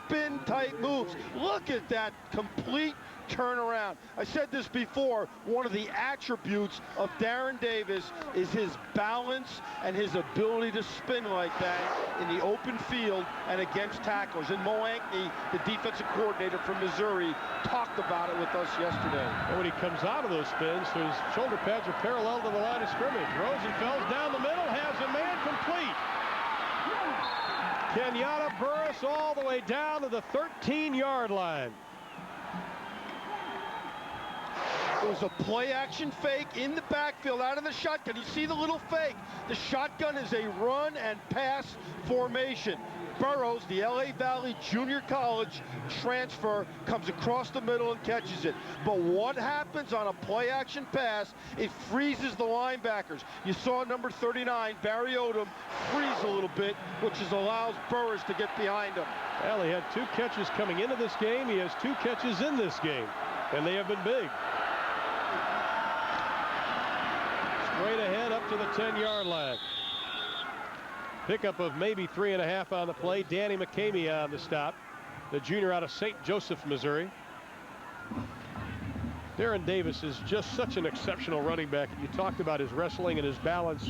spin-type moves. Look at that complete turnaround. I said this before, one of the attributes of Darren Davis is his balance and his ability to spin like that in the open field and against tacklers. And Mo Ankney, the defensive coordinator from Missouri, talked about it with us yesterday. And when he comes out of those spins, his shoulder pads are parallel to the line of scrimmage. Rosenfels down the middle, has a man complete. Kenyatta Burris all the way down to the 13-yard line. It was a play-action fake in the backfield out of the shotgun. You see the little fake. The shotgun is a run and pass formation. Burrows, the LA Valley Junior College transfer, comes across the middle and catches it. But what happens on a play-action pass? It freezes the linebackers. You saw number 39, Barry Odom, freeze a little bit, which allows Burris to get behind him. Well, he had 2 catches coming into this game. He has 2 catches in this game, and they have been big. Straight ahead up to the 10-yard line. Pickup of maybe 3.5 on the play. Danny McCamey on the stop, the junior out of St. Joseph, Missouri. Darren Davis is just such an exceptional running back. You talked about his wrestling and his balance,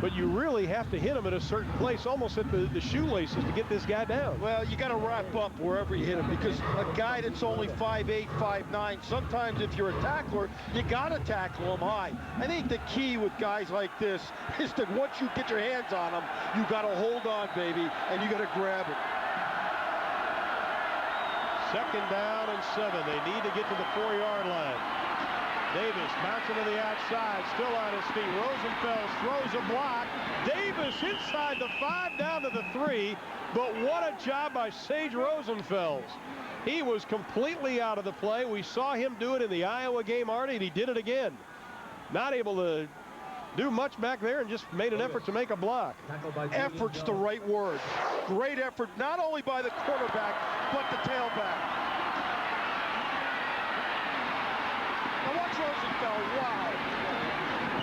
but you really have to hit him at a certain place, almost at the shoelaces, to get this guy down. Well, you got to wrap up wherever you hit him, because a guy that's only 5'8", 5'9", sometimes if you're a tackler, you got to tackle him high. I think the key with guys like this is that once you get your hands on them, you got to hold on, baby, and you got to grab it. 2nd down and 7. They need to get to the 4-yard line. Davis bouncing to the outside, still on his feet. Rosenfels throws a block. Davis inside the 5, down to the 3. But what a job by Sage Rosenfels. He was completely out of the play. We saw him do it in the Iowa game, Artie, and he did it again. Not able to do much back there and just made an effort to make a block. Effort's the right word. Great effort, not only by the quarterback, but the tailback. Now watch Rosenfels. Wow.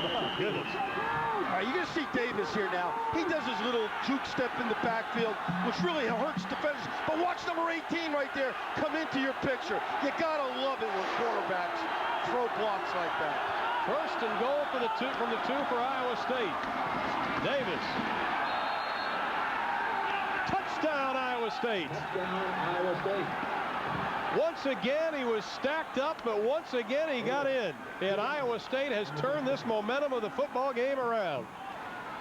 Oh, goodness. All right, you're going to see Davis here now. He does his little juke step in the backfield, which really hurts defenders. But watch number 18 right there come into your picture. You got to love it when quarterbacks throw blocks like that. 1st and goal for from the 2 for Iowa State. Davis. Touchdown, Iowa State. Touchdown, Iowa State. Once again, he was stacked up, but once again, he got in. And Iowa State has turned this momentum of the football game around.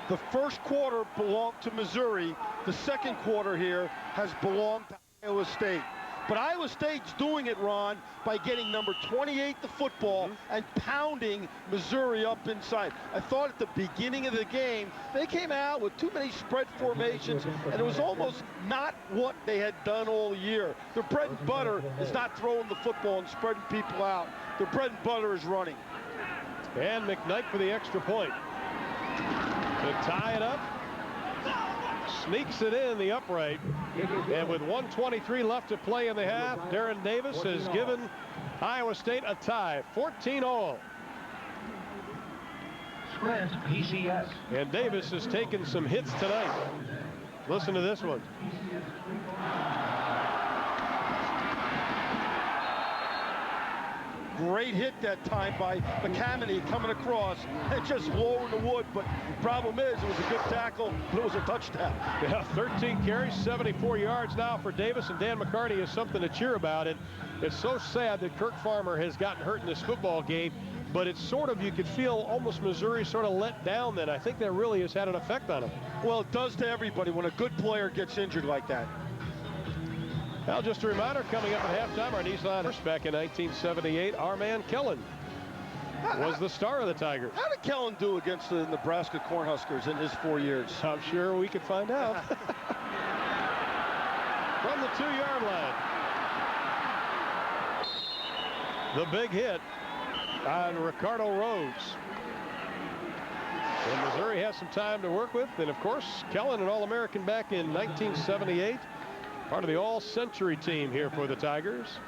The first quarter belonged to Missouri. The second quarter here has belonged to Iowa State. But Iowa State's doing it, Ron, by getting number 28 the football and pounding Missouri up inside. I thought at the beginning of the game, they came out with too many spread formations, and it was almost not what they had done all year. Their bread and butter is not throwing the football and spreading people out. Their bread and butter is running. And McKnight for the extra point. To tie it up. Sneaks it in the upright, and with 1:23 left to play in the half, Darren Davis has given Iowa State a tie, 14-all. Sprint PCS. And Davis has taken some hits tonight. Listen to this one. Great hit that time by McCarney coming across and just lowering the wood. But the problem is, it was a good tackle, but it was a touchdown. Yeah, 13 carries, 74 yards now for Davis, and Dan McCarney is something to cheer about. And it's so sad that Kirk Farmer has gotten hurt in this football game, but it's sort of, you could feel almost Missouri sort of let down then. I think that really has had an effect on him. Well, it does to everybody when a good player gets injured like that. Well, just a reminder, coming up at halftime, our Nissan back in 1978, our man Kellen was the star of the Tigers. How did Kellen do against the Nebraska Cornhuskers in his 4 years? I'm sure we could find out. From the 2-yard line. The big hit on Ricardo Rhodes. And Missouri has some time to work with. And, of course, Kellen, an All-American back in 1978. Part of the all-century team here for the Tigers.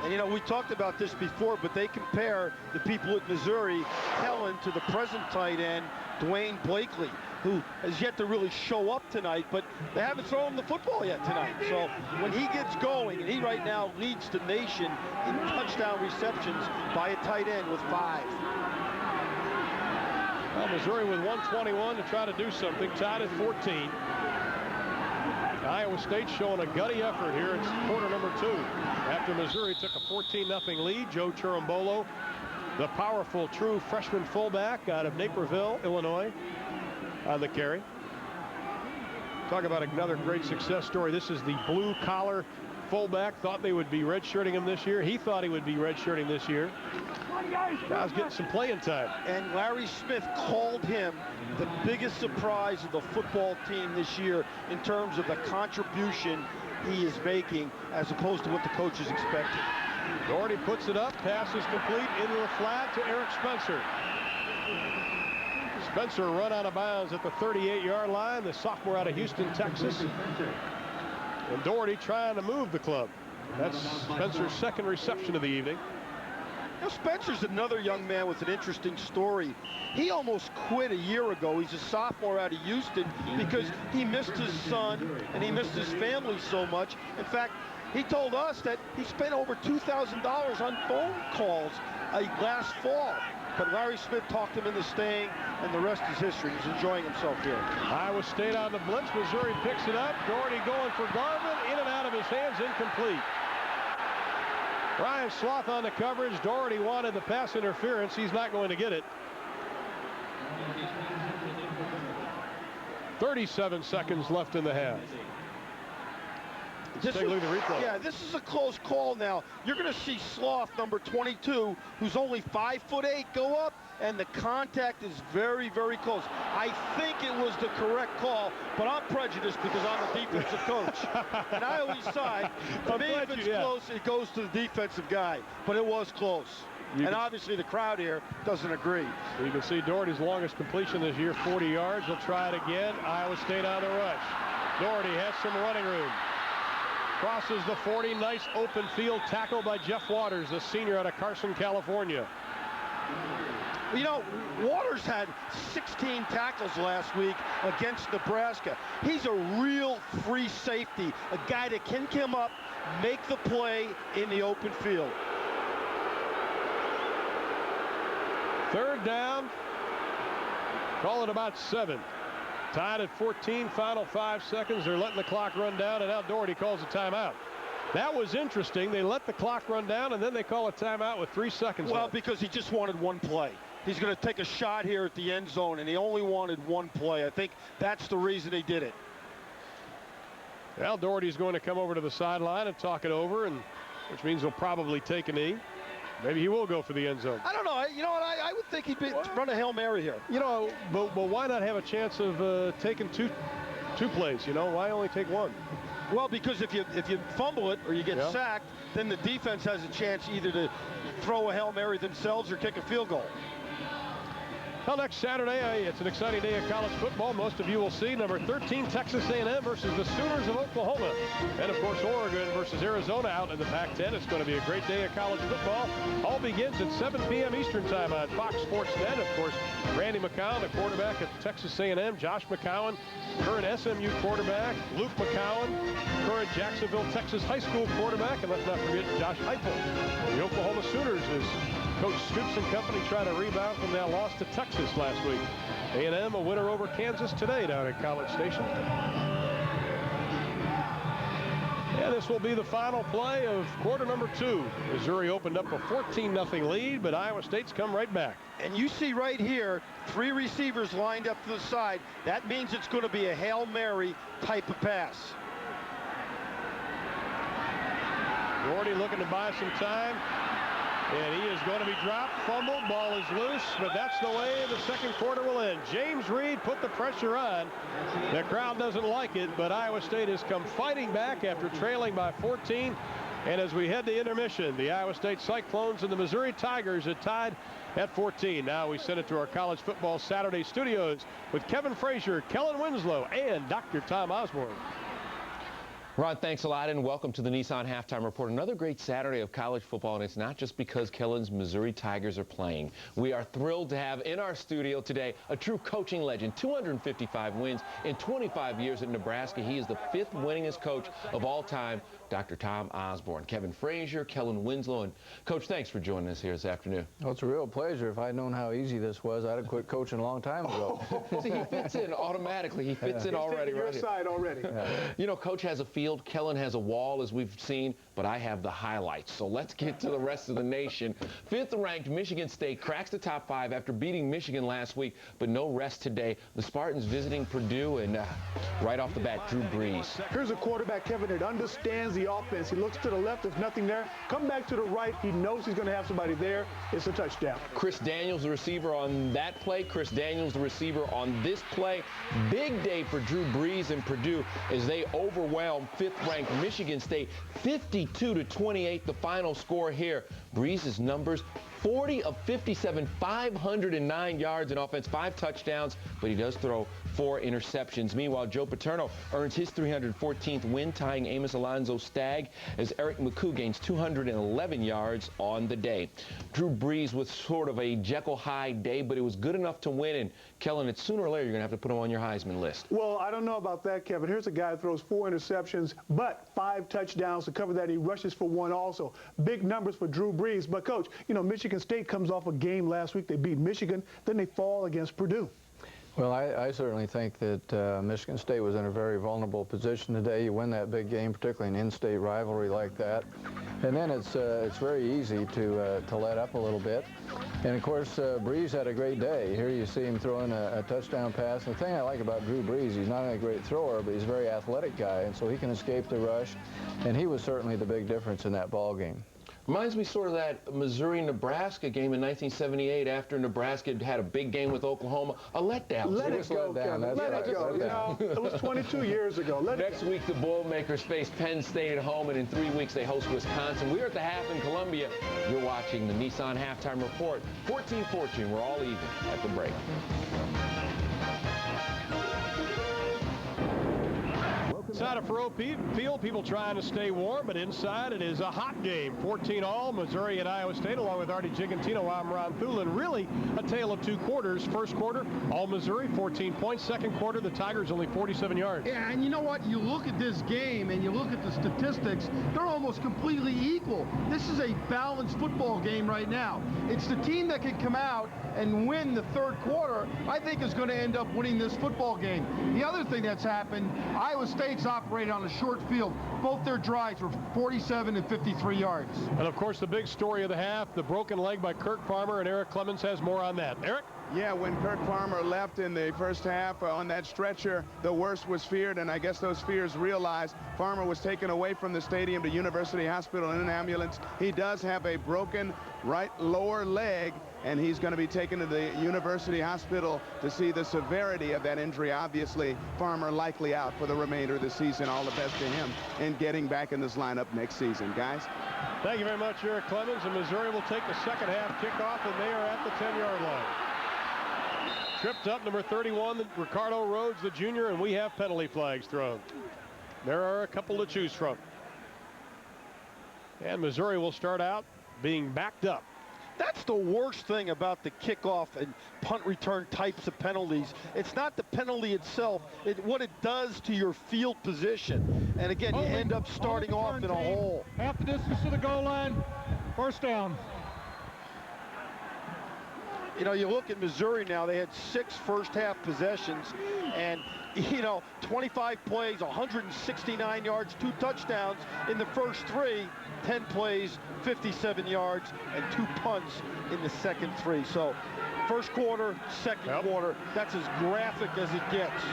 And, you know, we talked about this before, but they compare the people at Missouri, Kellen, to the present tight end, Dwayne Blakely, who has yet to really show up tonight, but they haven't thrown him the football yet tonight. So when he gets going, and he right now leads the nation in touchdown receptions by a tight end with 5. Well, Missouri with 1:21 to try to do something, tied at 14. Iowa State showing a gutty effort here. It's quarter number 2. After Missouri took a 14-0 lead, Joe Chirimbolo, the powerful true freshman fullback out of Naperville, Illinois, on the carry. Talk about another great success story. This is the blue-collar fullback, thought they would be redshirting him this year. He thought he would be redshirting this year. Now he's getting some playing time. And Larry Smith called him the biggest surprise of the football team this year in terms of the contribution he is making as opposed to what the coaches expected. Doherty puts it up, pass is complete into the flat to Eric Spencer. Spencer run out of bounds at the 38-yard line, the sophomore out of Houston, Texas. And Doherty trying to move the club. That's Spencer's second reception of the evening. Now, Spencer's another young man with an interesting story. He almost quit a year ago. He's a sophomore out of Houston because he missed his son and he missed his family so much. In fact, he told us that he spent over $2,000 on phone calls last fall. But Larry Smith talked him into staying, and the rest is history. He's enjoying himself here. Iowa State on the blitz. Missouri picks it up. Doherty going for Garvin. In and out of his hands, incomplete. Ryan Sloth on the coverage. Doherty wanted the pass interference. He's not going to get it. 37 seconds left in the half. Take a look at the replay. Yeah, this is a close call now. You're going to see Sloth, number 22, who's only 5'8", go up, and the contact is very, very close. I think it was the correct call, but I'm prejudiced because I'm a defensive coach. And I always side. For me, if it's close, it goes to the defensive guy. But it was close. And obviously the crowd here doesn't agree. So you can see Doherty's longest completion this year, 40 yards. They'll try it again. Iowa State on the rush. Doherty has some running room. Crosses the 40, nice open field tackle by Jeff Waters, the senior out of Carson, California. You know, Waters had 16 tackles last week against Nebraska. He's a real free safety, a guy that can come up, make the play in the open field. Third down, call it about 7. Tied at 14, final 5 seconds. They're letting the clock run down, and now Doherty calls a timeout. That was interesting. They let the clock run down, and then they call a timeout with 3 seconds left. Well, left. because he just wanted one play. He's going to take a shot here at the end zone, and he only wanted one play. I think that's the reason he did it. Well, Doherty's going to come over to the sideline and talk it over, and which means he'll probably take a knee. Maybe he will go for the end zone. I don't know. You know what? I would think he'd run a Hail Mary here. You know, but why not have a chance of taking two plays? You know, why only take one? Well, because if you fumble it or you get sacked, then the defense has a chance either to throw a Hail Mary themselves or kick a field goal. Well, next Saturday, it's an exciting day of college football. Most of you will see number 13 Texas A&M versus the Sooners of Oklahoma. And, of course, Oregon versus Arizona out in the Pac-10. It's going to be a great day of college football. All begins at 7 p.m. Eastern time on Fox Sports Net. Of course, Randy McCown, the quarterback at Texas A&M. Josh McCown, current SMU quarterback. Luke McCown, current Jacksonville, Texas high school quarterback. And let's not forget Josh Heupel. The Oklahoma Sooners is Coach Stoops and company try to rebound from that loss to Texas last week. A&M a winner over Kansas today down at College Station. And this will be the final play of quarter number 2. Missouri opened up a 14-0 lead, but Iowa State's come right back. And you see right here, 3 receivers lined up to the side. That means it's going to be a Hail Mary type of pass. Doherty looking to buy some time. And he is going to be dropped, fumbled, ball is loose, but that's the way the second quarter will end. James Reed put the pressure on. The crowd doesn't like it, but Iowa State has come fighting back after trailing by 14. And as we head to intermission, the Iowa State Cyclones and the Missouri Tigers are tied at 14. Now we send it to our College Football Saturday studios with Kevin Frazier, Kellen Winslow, and Dr. Tom Osborne. Ron, thanks a lot, and welcome to the Nissan Halftime Report. Another great Saturday of college football, and it's not just because Kellen's Missouri Tigers are playing. We are thrilled to have in our studio today a true coaching legend, 255 wins in 25 years at Nebraska. He is the 5th winningest coach of all time, Dr. Tom Osborne. Kevin Frazier, Kellen Winslow, and Coach, thanks for joining us here this afternoon. Well, it's a real pleasure. If I had known how easy this was, I'd have quit coaching a long time ago. See, he fits in automatically. He fits in already. Your side already. You know, Coach has a field. Kellen has a wall, as we've seen, but I have the highlights. So let's get to the rest of the nation. 5th-ranked Michigan State cracks the top 5 after beating Michigan last week, but no rest today. The Spartans visiting Purdue, and right off the bat, Drew Brees. Here's a quarterback, Kevin, that understands the offense. He looks to the left, there's nothing there. Come back to the right, he knows he's going to have somebody there. It's a touchdown. Chris Daniels, the receiver on that play. Chris Daniels, the receiver on this play. Big day for Drew Brees and Purdue as they overwhelm 5th-ranked Michigan State, 52-28, the final score here. Brees' numbers, 40 of 57, 509 yards in offense, 5 touchdowns, but he does throw 4 interceptions. Meanwhile, Joe Paterno earns his 314th win, tying Amos Alonzo Stagg, as Eric McCoo gains 211 yards on the day. Drew Brees with sort of a Jekyll Hyde day, but it was good enough to win. And Kellen, it's sooner or later you're going to have to put him on your Heisman list. Well, I don't know about that, Kevin. Here's a guy that throws 4 interceptions, but 5 touchdowns. To cover that, he rushes for 1 also. Big numbers for Drew Brees. But, Coach, you know, Michigan State comes off a game last week. They beat Michigan. Then they fall against Purdue. Well, I certainly think that Michigan State was in a very vulnerable position today. You win that big game, particularly an in-state rivalry like that, and then it's very easy to let up a little bit. And of course, Brees had a great day. Here you see him throwing a touchdown pass. The thing I like about Drew Brees, he's not only a great thrower, but he's a very athletic guy, and so he can escape the rush. And he was certainly the big difference in that ball game. Reminds me sort of that Missouri-Nebraska game in 1978 after Nebraska had a big game with Oklahoma. A letdown. Let it go, Kevin. Let it go. You know, it was 22 years ago. Next week, the Boilermakers face Penn State at home, and in 3 weeks, they host Wisconsin. We're at the half in Columbia. You're watching the Nissan Halftime Report. 14-14. We're all even at the break. Inside of Faroe Field, people trying to stay warm, but inside it is a hot game. 14-all, Missouri at Iowa State, along with Artie Gigantino. I'm Ron Thulin. Really a tale of 2 quarters. First quarter, all Missouri, 14 points. Second quarter, the Tigers only 47 yards. Yeah, and you know what? You look at this game and you look at the statistics, they're almost completely equal. This is a balanced football game right now. It's the team that can come out and win the third quarter, I think, is going to end up winning this football game. The other thing that's happened, Iowa State's operated on a short field. Both their drives were 47 and 53 yards. And, of course, the big story of the half, the broken leg by Kirk Farmer, and Eric Clemens has more on that. Eric? Yeah, when Kirk Farmer left in the first half on that stretcher, the worst was feared, and I guess those fears realized. Farmer was taken away from the stadium to University Hospital in an ambulance. He does have a broken right lower leg, and he's going to be taken to the University Hospital to see the severity of that injury. Obviously, Farmer likely out for the remainder of the season. All the best to him in getting back in this lineup next season. Guys? Thank you very much, Eric Clemens. And Missouri will take the second half kickoff, and they are at the 10-yard line. Tripped up, number 31, Ricardo Rhodes, the junior, and we have penalty flags thrown. There are a couple to choose from. And Missouri will start out being backed up. That's the worst thing about the kickoff and punt return types of penalties. It's not the penalty itself, what it does to your field position. And again, you end up starting off in a hole. Half the distance to the goal line, first down. You know, you look at Missouri now, they had 6 first-half possessions, and, you know, 25 plays, 169 yards, 2 touchdowns in the first 3, 10 plays, 57 yards, and 2 punts in the second 3. So, first quarter, second quarter, that's as graphic as it gets.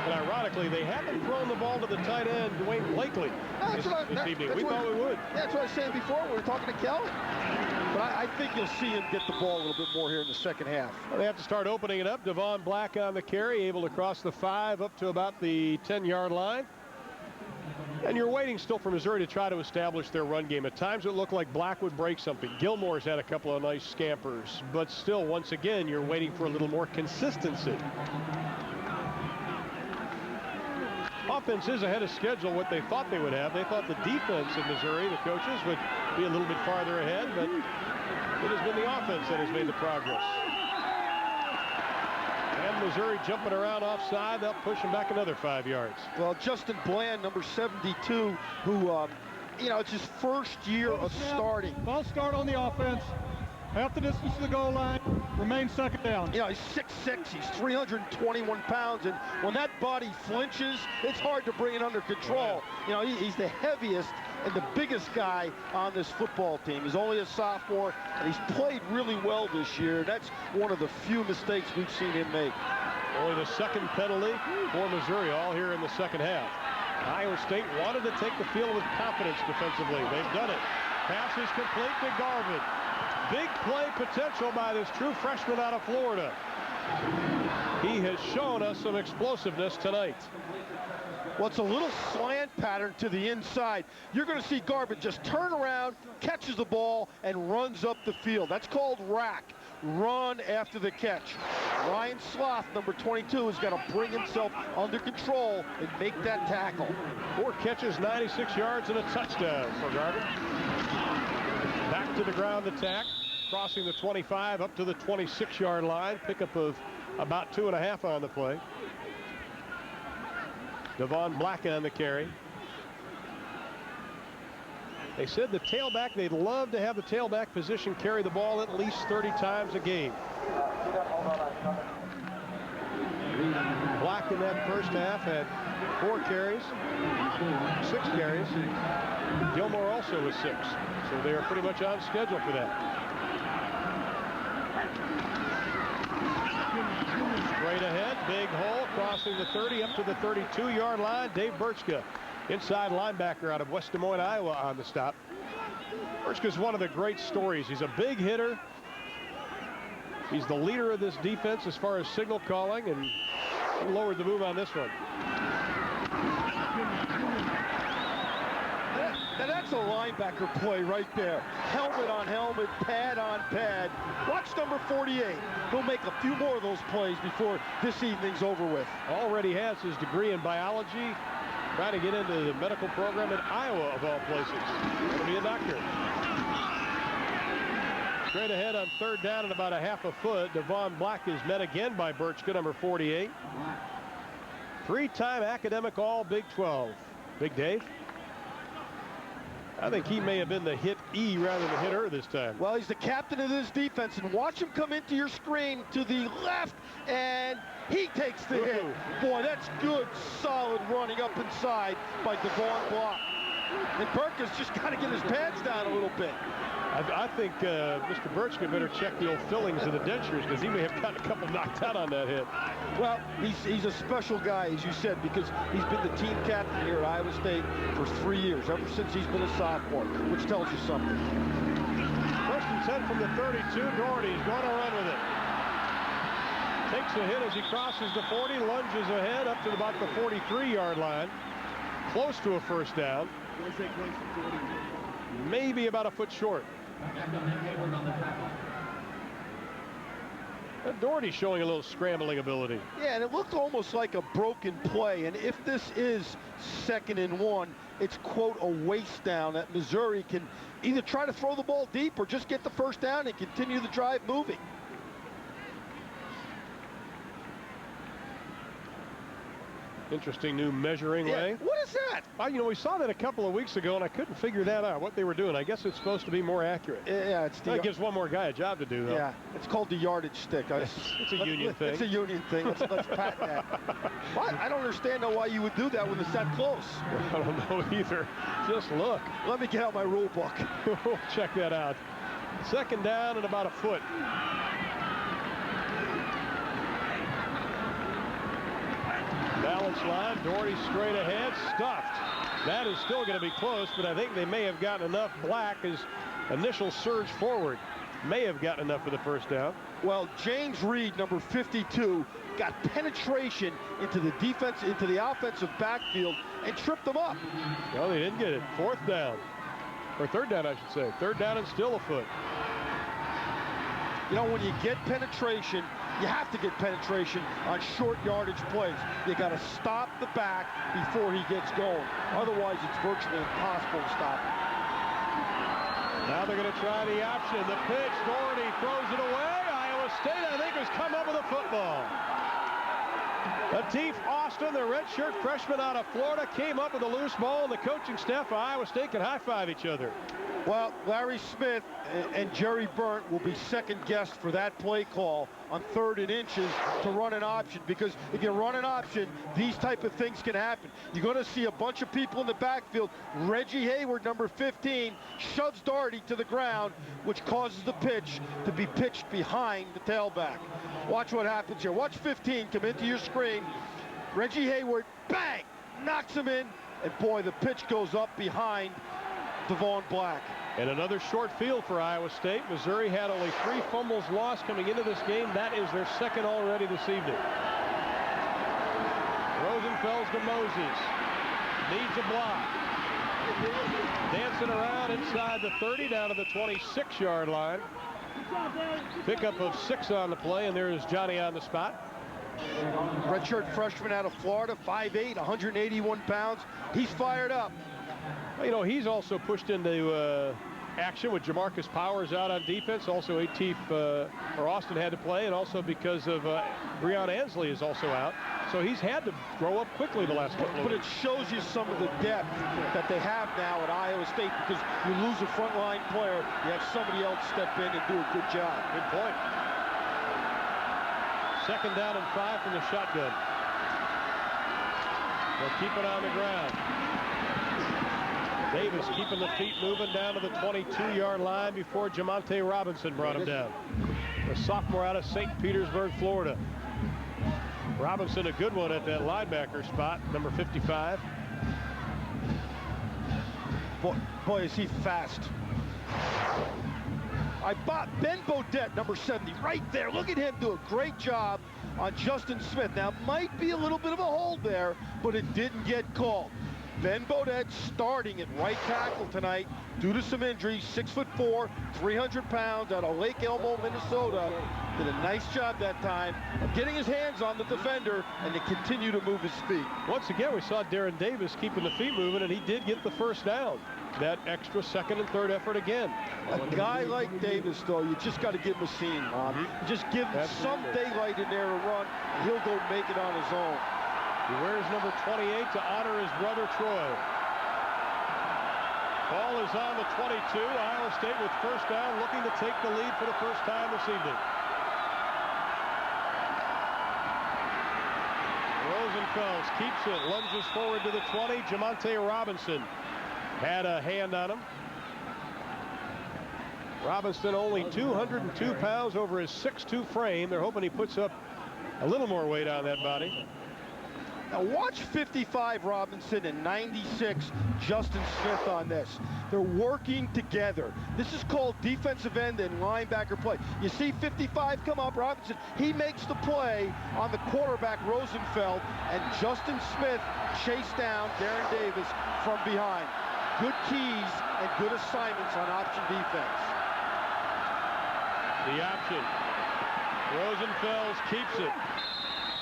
And ironically, they haven't thrown the ball to the tight end, Dwayne Blakely, this evening. We thought we would. That's what I was saying before. We were talking to Kelly. But I think you'll see him get the ball a little bit more here in the second half. Well, they have to start opening it up. Devon Black on the carry, able to cross the 5 up to about the 10-yard line. And you're waiting still for Missouri to try to establish their run game. At times it looked like Black would break something. Gilmore's had a couple of nice scampers. But still, once again, you're waiting for a little more consistency. Offense is ahead of schedule, what they thought they would have. They thought the defense of Missouri, the coaches, would be a little bit farther ahead, but it has been the offense that has made the progress. And Missouri jumping around offside. They'll push him back another 5 yards. Well, Justin Bland, number 72, who, you know, it's his first year of starting. False start on the offense. half the distance to the goal line, remains second down. You know, he's 6'6", he's 321 pounds, and when that body flinches, it's hard to bring it under control. You know, he's the heaviest and the biggest guy on this football team. He's only a sophomore, and he's played really well this year. That's one of the few mistakes we've seen him make. Only the second penalty for Missouri, all here in the second half. Iowa State wanted to take the field with confidence defensively. They've done it. Pass is complete to Garvin. Big play potential by this true freshman out of Florida. He has shown us some explosiveness tonight. Well, it's a little slant pattern to the inside. You're going to see Garvin just turn around, catches the ball, and runs up the field. That's called rack. Run after the catch. Ryan Sloth, number 22, has got to bring himself under control and make that tackle. 4 catches, 96 yards, and a touchdown for Garvin. Back to the ground attack, crossing the 25 up to the 26-yard line. Pickup of about 2.5 on the play. Devon Black on the carry. They said the tailback, they'd love to have the tailback position carry the ball at least 30 times a game. Black in that first half had 4 carries, 6 carries. Gilmore also was 6. So they are pretty much on schedule for that. Straight ahead, big hole, crossing the 30 up to the 32-yard line. Dave Brcka, inside linebacker out of West Des Moines, Iowa, on the stop. Brcka's one of the great stories. He's a big hitter. He's the leader of this defense as far as signal calling, and he lowered the move on this one. Now that's a linebacker play right there. Helmet on helmet, pad on pad. Watch number 48. He'll make a few more of those plays before this evening's over with. Already has his degree in biology. Trying to get into the medical program in Iowa, of all places. Going to be a doctor. Straight ahead on third down at about a half a foot. Devon Black is met again by Brcka, number 48. 3-time academic all Big 12. Big Dave? I think he may have been the hit E rather than hit her this time. Well, he's the captain of this defense, and watch him come into your screen to the left, and he takes the hit. Boy, that's good, solid running up inside by Devon Black. And Brcka's just got to get his pads down a little bit. I think Mr. Brcka better check the old fillings of the dentures, because he may have gotten a couple knocked out on that hit. Well, he's a special guy, as you said, because he's been the team captain here at Iowa State for 3 years, ever since he's been a sophomore, which tells you something. First and 10 from the 32. Doherty's going to run with it. Takes a hit as he crosses the 40, lunges ahead up to about the 43-yard line. Close to a first down. Maybe about a foot short. Doherty showing a little scrambling ability. Yeah, and it looked almost like a broken play. And if this is 2nd and 1, it's, quote, a waste down that Missouri can either try to throw the ball deep or just get the first down and continue the drive moving. Interesting new measuring way. What is that? You know, we saw that a couple of weeks ago, and I couldn't figure that out, what they were doing. I guess it's supposed to be more accurate. Yeah, it's that gives one more guy a job to do, though. Yeah, it's called the yardage stick. It's a union thing. It's a union thing. Let's patent that. What? I don't understand why you would do that when it's that close. I don't know either. Just look. Let me get out my rule book. We'll check that out. 2nd down and about a foot. Balance line, Doherty straight ahead, stuffed. That is still going to be close, but I think they may have gotten enough. Black, his initial surge forward, may have gotten enough for the first down. Well, James Reed, number 52, got penetration into the defense, into the offensive backfield, and tripped them up. No, they didn't get it. 4th down, or 3rd down, I should say. 3rd down and still a foot. You know, when you get penetration, you have to get penetration on short yardage plays. You got to stop the back before he gets going. Otherwise, it's virtually impossible to stop him. Now they're going to try the option. The pitch, Doherty throws it away. Iowa State, I think, has come up with a football. Atif Austin, the redshirt freshman out of Florida, came up with a loose ball, and the coaching staff of Iowa State can high-five each other. Well, Larry Smith and Jerry Burnt will be second guessed for that play call on 3rd and inches to run an option, because if you run an option, these type of things can happen. You're going to see a bunch of people in the backfield. Reggie Hayward, number 15, shoves Darty to the ground, which causes the pitch to be pitched behind the tailback. Watch what happens here. Watch 15 come into your screen. Reggie Hayward, bang, knocks him in, and boy, the pitch goes up behind Devon Black. And another short field for Iowa State. Missouri had only 3 fumbles lost coming into this game. That is their second already this evening. Rosenfels to Moses. Needs a block. Dancing around inside the 30 down to the 26-yard line. Pickup of 6 on the play, and there's Johnny on the spot. Redshirt freshman out of Florida, 5'8", 181 pounds. He's fired up. Well, you know, he's also pushed into action with Jamarcus Powers out on defense. Also Atif or Austin had to play, and also because of Breon Ansley is also out. So he's had to grow up quickly the last couple of weeks. But it shows you some of the depth that they have now at Iowa State, because you lose a frontline player, you have somebody else step in and do a good job. Good point. 2nd down and 5 from the shotgun. They'll keep it on the ground. Davis keeping the feet moving down to the 22-yard line before Jamonte Robinson brought him down. The sophomore out of St. Petersburg, Florida. Robinson, a good one at that linebacker spot, number 55. Boy, is he fast. I bought Ben Beaudet, number 70, right there. Look at him do a great job on Justin Smith. Now, might be a little bit of a hold there, but it didn't get called. Ben Beaudet starting at right tackle tonight due to some injuries. 6'4", 300 pounds out of Lake Elmo, Minnesota. Did a nice job that time of getting his hands on the defender and to continue to move his feet. Once again, we saw Darren Davis keeping the feet moving, and he did get the first down. That extra 2nd and 3rd effort again. A guy like Davis, though, you just got to give him a scene, Bob. Just give him some daylight in there to run, and he'll go make it on his own. He wears number 28 to honor his brother Troy. Ball is on the 22. Iowa State with first down, looking to take the lead for the first time this evening. Rosenfels keeps it, lunges forward to the 20. Jamonte Robinson had a hand on him. Robinson only 202 pounds over his 6'2" frame. They're hoping he puts up a little more weight on that body. Now watch 55 Robinson and 96 Justin Smith on this. They're working together. This is called defensive end and linebacker play. You see 55 come up, Robinson, he makes the play on the quarterback Rosenfels, and Justin Smith chased down Darren Davis from behind. Good keys and good assignments on option defense. The option. Rosenfels keeps it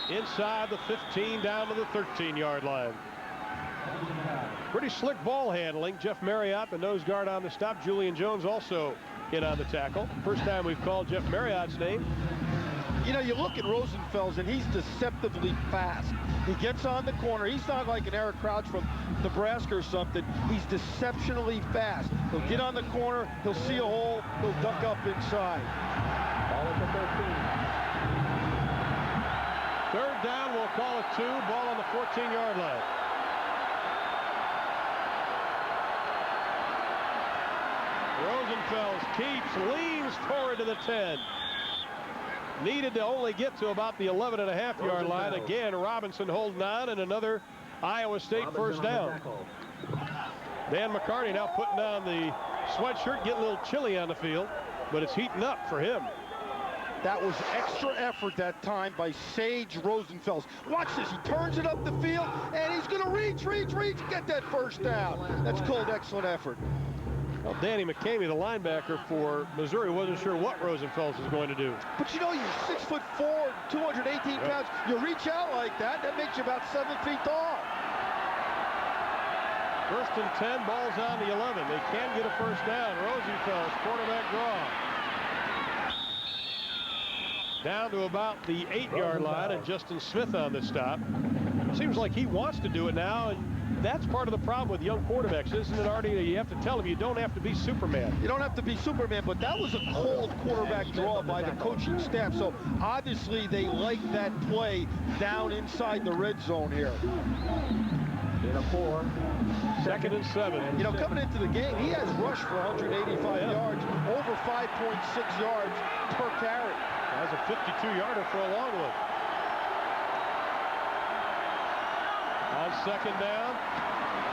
inside the 15 down to the 13-yard line. Pretty slick ball handling. Jeff Marriott, the nose guard on the stop. Julian Jones also in on the tackle. First time we've called Jeff Marriott's name. You know, you look at Rosenfels, and he's deceptively fast. He gets on the corner. He's not like an Eric Crouch from Nebraska or something. He's deceptionally fast. He'll get on the corner. He'll see a hole. He'll duck up inside. Ball at the 13. 3rd down, we'll call it 2. Ball on the 14-yard line. Rosenfels keeps, leans forward to the 10. Needed to only get to about the 11.5-yard line. Again, Robinson holding on, and another Iowa State first down. Dan McCarney now putting on the sweatshirt, getting a little chilly on the field, but it's heating up for him. That was extra effort that time by Sage Rosenfels. Watch this. He turns it up the field, and he's going to reach, get that first down. That's called excellent effort. Well, Danny McCamey, the linebacker for Missouri, wasn't sure what Rosenfels was going to do. But you know, you're 6'4", 218 pounds. You reach out like that, that makes you about 7 feet tall. 1st and 10, ball's on the 11. They can get a first down. Rosenfels, quarterback draw. Down to about the 8-yard line, and Justin Smith on the stop. seems like he wants to do it now, and that's part of the problem with young quarterbacks, isn't it, Artie? You have to tell them you don't have to be Superman. You don't have to be Superman, but that was a cold quarterback draw by the coaching staff. So obviously they like that play down inside the red zone here. In a 4. Second and 7. You know, coming into the game, he has rushed for 185 yards, over 5.6 yards per carry. That's a 52-yarder for a long one. On second down,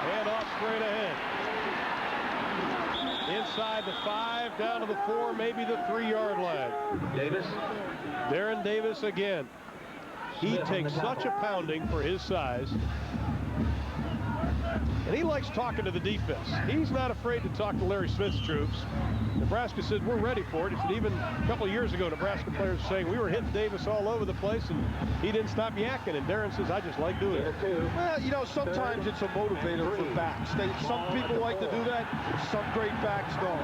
handoff straight ahead. Inside the 5, down to the 4, maybe the 3-yard line. Davis. Darren Davis again. He takes such a pounding for his size. And he likes talking to the defense. He's not afraid to talk to Larry Smith's troops. Nebraska said, we're ready for it. It's even a couple of years ago, Nebraska players saying, we were hitting Davis all over the place, and he didn't stop yakking. And Darren says, I just like doing it. Well, you know, sometimes it's a motivator for backs. Some people like to do that. Some great backs don't.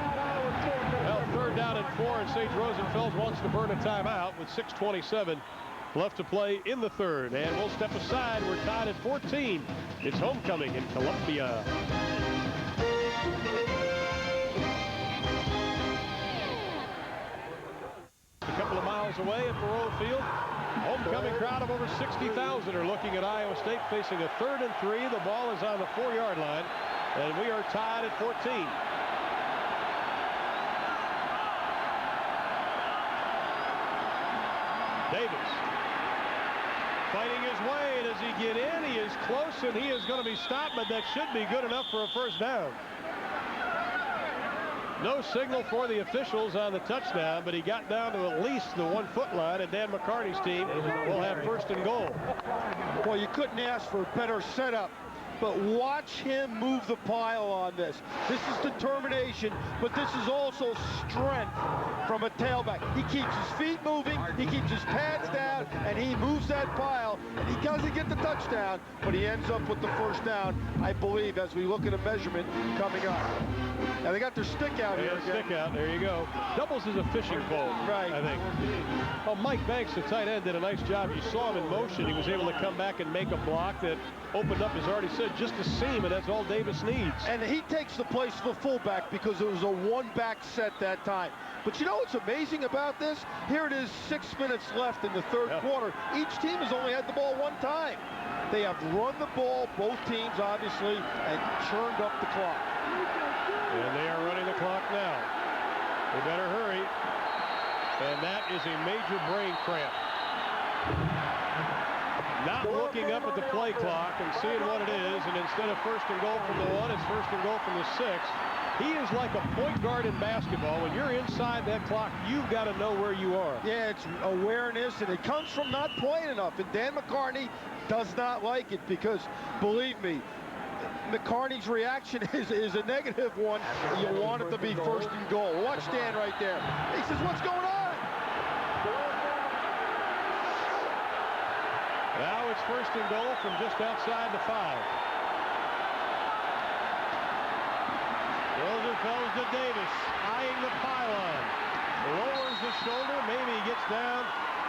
Well, third down and 4, and Sage Rosenfels wants to burn a timeout with 6:27 left to play in the third. And we'll step aside. We're tied at 14. It's homecoming in Columbia. A couple of miles away at Faroe Field. Homecoming crowd of over 60,000 are looking at Iowa State facing a 3rd and 3. The ball is on the 4-yard line, and we are tied at 14. Davis fighting his way, and as he get in, he is close, and he is going to be stopped, but that should be good enough for a first down. No signal for the officials on the touchdown, but he got down to at least the 1-foot line, and Dan McCarney's team will have first and goal. Well, you couldn't ask for a better setup, but watch him move the pile on this. This is determination, but this is also strength from a tailback. He keeps his feet moving, he keeps his pads down, and he moves that pile, and he doesn't get the touchdown, but he ends up with the first down, I believe, as we look at a measurement coming up. Now they got their stick out here again. Stick out, there you go. Doubles as a fishing pole, right? I think. Well, Mike Banks, the tight end, did a nice job. You saw him in motion. He was able to come back and make a block that opened up, as already said, just a seam, and that's all Davis needs. And he takes the place of the fullback because it was a one-back set that time. But you know what's amazing about this? Here it is, 6 minutes left in the third quarter. Each team has only had the ball one time. They have run the ball, both teams, obviously, and churned up the clock. And they are running the clock now. They better hurry. And that is a major brain cramp. Not looking up at the play clock and seeing what it is, and instead of first and goal from the 1, it's first and goal from the 6. He is like a point guard in basketball. When you're inside that clock, you've got to know where you are. Yeah, it's awareness, and it comes from not playing enough. And Dan McCarney does not like it because, believe me, McCarney's reaction is a negative one. You want it to be first and goal. Watch Dan right there. He says, what's going on? Now it's first and goal from just outside the 5. Rosenfels to Davis, eyeing the pylon. Lowers the shoulder, maybe he gets down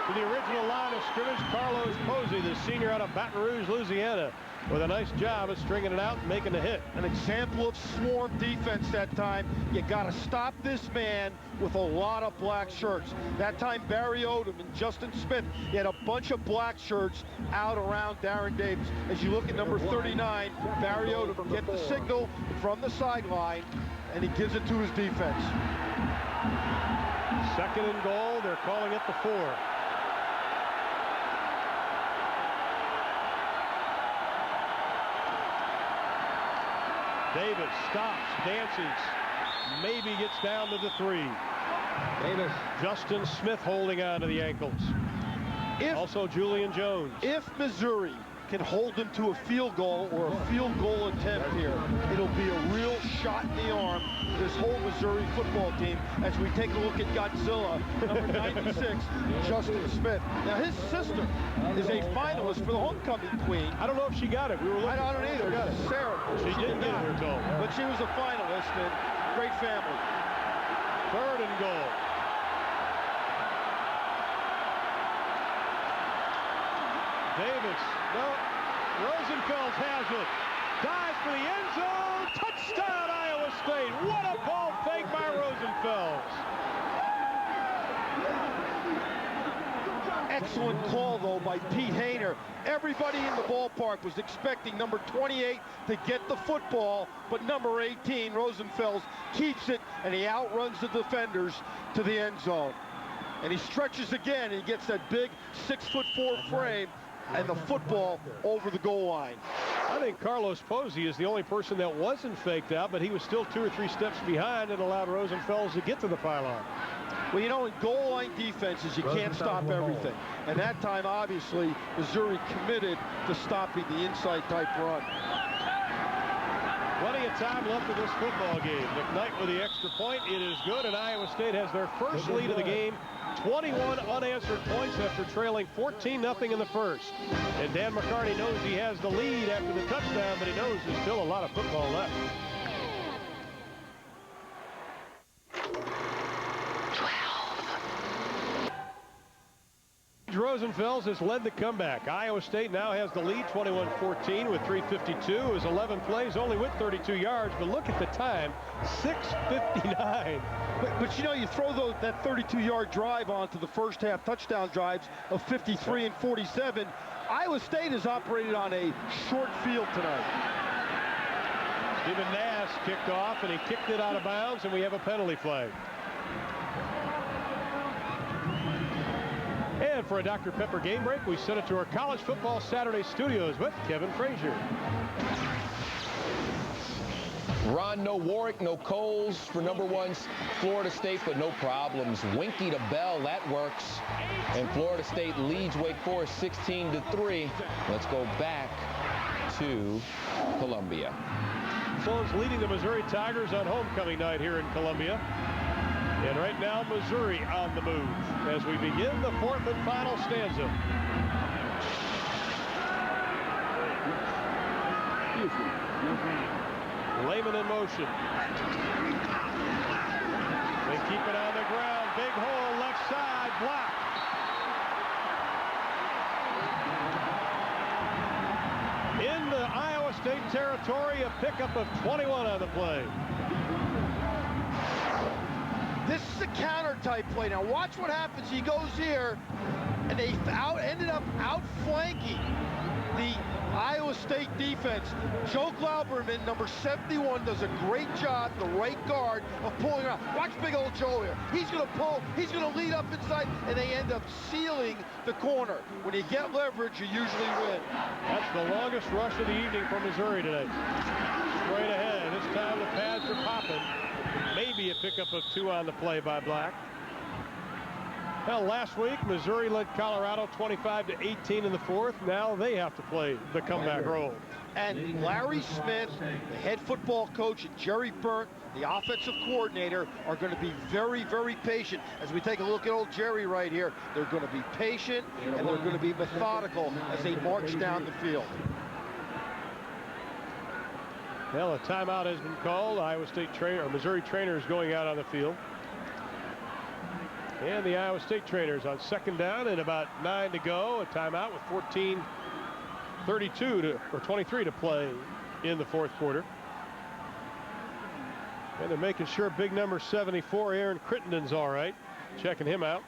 to the original line of scrimmage. Carlos Posey, the senior out of Baton Rouge, Louisiana, with a nice job of stringing it out and making the hit. An example of swarm defense that time. You got to stop this man with a lot of black shirts. That time, Barry Odom and Justin Smith, he had a bunch of black shirts out around Darren Davis. As you look at number 39, Barry Odom get the signal from the sideline, and he gives it to his defense. Second and goal. They're calling it the 4. Davis stops, dances, maybe gets down to the 3. Davis. Justin Smith holding on to the ankles. Also Julian Jones. If Missouri can hold them to a field goal or a field goal attempt here, it'll be a real shot in the arm to this whole Missouri football team as we take a look at Godzilla, number 96, Justin Smith. Now his sister is a finalist for the homecoming queen. I don't know if she got it. We were looking. I don't either. Sarah. She did get it, we're told. But she was a finalist, and great family. Third and goal. Davis, no, Rosenfels has it. Dives for the end zone. Touchdown, Iowa State. What a ball fake by Rosenfels. Excellent call, though, by Pete Hayner. Everybody in the ballpark was expecting number 28 to get the football, but number 18, Rosenfels, keeps it, and he outruns the defenders to the end zone. And he stretches again, and he gets that big 6'4" frame and the football over the goal line. I think Carlos Posey is the only person that wasn't faked out, but he was still 2 or 3 steps behind and allowed Rosenfels to get to the pylon. Well, you know, in goal line defenses, you can't stop everything. And that time, obviously, Missouri committed to stopping the inside type run. Plenty of time left in this football game. McKnight with the extra point. It is good, and Iowa State has their first lead of the game. 21 unanswered points after trailing 14-0 in the first. And Dan McCarney knows he has the lead after the touchdown, but he knows there's still a lot of football left. Rosenfels has led the comeback. Iowa State now has the lead, 21-14 with 3:52. His 11 plays, only with 32 yards, but look at the time, 6:59. But you know, you throw that 32-yard drive onto the first half touchdown drives of 53 and 47. Iowa State has operated on a short field tonight. Stephen Nash kicked off, and he kicked it out of bounds, and we have a penalty flag. And for a Dr. Pepper game break, we send it to our College Football Saturday studios with Kevin Frazier. Ron, no Warwick, no Coles for number 1 Florida State, but no problems. Winky to Bell, that works. And Florida State leads Wake Forest 16-3. Let's go back to Columbia. Sloth leading the Missouri Tigers on homecoming night here in Columbia. And right now, Missouri on the move as we begin the 4th and final stanza. Lehman in motion. They keep it on the ground. Big hole, left side, block. In the Iowa State territory, a pickup of 21 on the play. This is a counter type play. Now watch what happens. He goes here, and they ended up outflanking the Iowa State defense. Joe Glauberman, number 71, does a great job, the right guard, of pulling around. Watch big old Joe here. He's going to pull. He's going to lead up inside, and they end up sealing the corner. When you get leverage, you usually win. That's the longest rush of the evening for Missouri today. Straight ahead. This time the pads are popping. Maybe a pickup of 2 on the play by Black. Well, last week, Missouri led Colorado 25-18 in the 4th. Now they have to play the comeback role. And Larry Smith, the head football coach, and Jerry Burnt, the offensive coordinator, are going to be very, very patient. As we take a look at old Jerry right here, they're going to be patient, and they're going to be methodical as they march down the field. Well, a timeout has been called. Iowa State trainer, or Missouri trainers going out on the field. And the Iowa State trainers on 2nd down and about 9 to go. A timeout with 23 to play in the 4th quarter. And they're making sure big number 74, Aaron Crittenden's all right. Checking him out.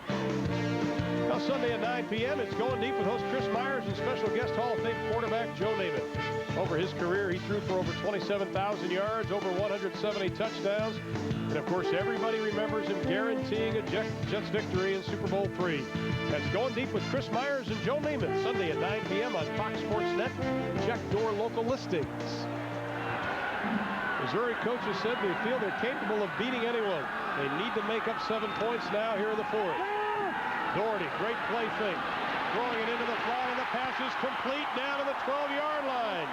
Now Sunday at 9 p.m. it's Going Deep with host Chris Myers and special guest Hall of Fame quarterback Joe Namath. Over his career, he threw for over 27,000 yards, over 170 touchdowns, and of course everybody remembers him guaranteeing a Jets victory in Super Bowl III. That's Going Deep with Chris Myers and Joe Namath, Sunday at 9 p.m. on Fox Sports Net. Check your local listings. Missouri coaches said they feel they're capable of beating anyone. They need to make up 7 points now here in the 4th. Doherty, great play fake. Throwing it into the flat, and the pass is complete down to the 12-yard line.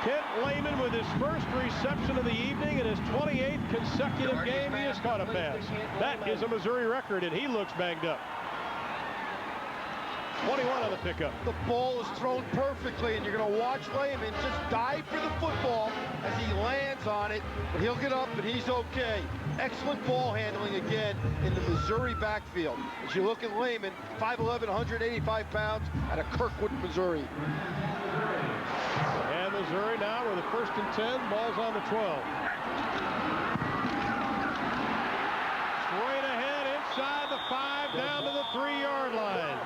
Kent Lehman with his first reception of the evening in his 28th consecutive game. He has caught a pass. That is a Missouri record, and he looks banged up. 21 on the pickup. The ball is thrown perfectly, and you're going to watch Lehman just dive for the football as he lands chance on it, but he'll get up and he's okay. Excellent ball handling again in the Missouri backfield. As you look at Lehman, 5'11", 185 pounds out of Kirkwood, Missouri. And Missouri now with a 1st and 10, ball's on the 12. Straight ahead inside the 5, down to the 3-yard line.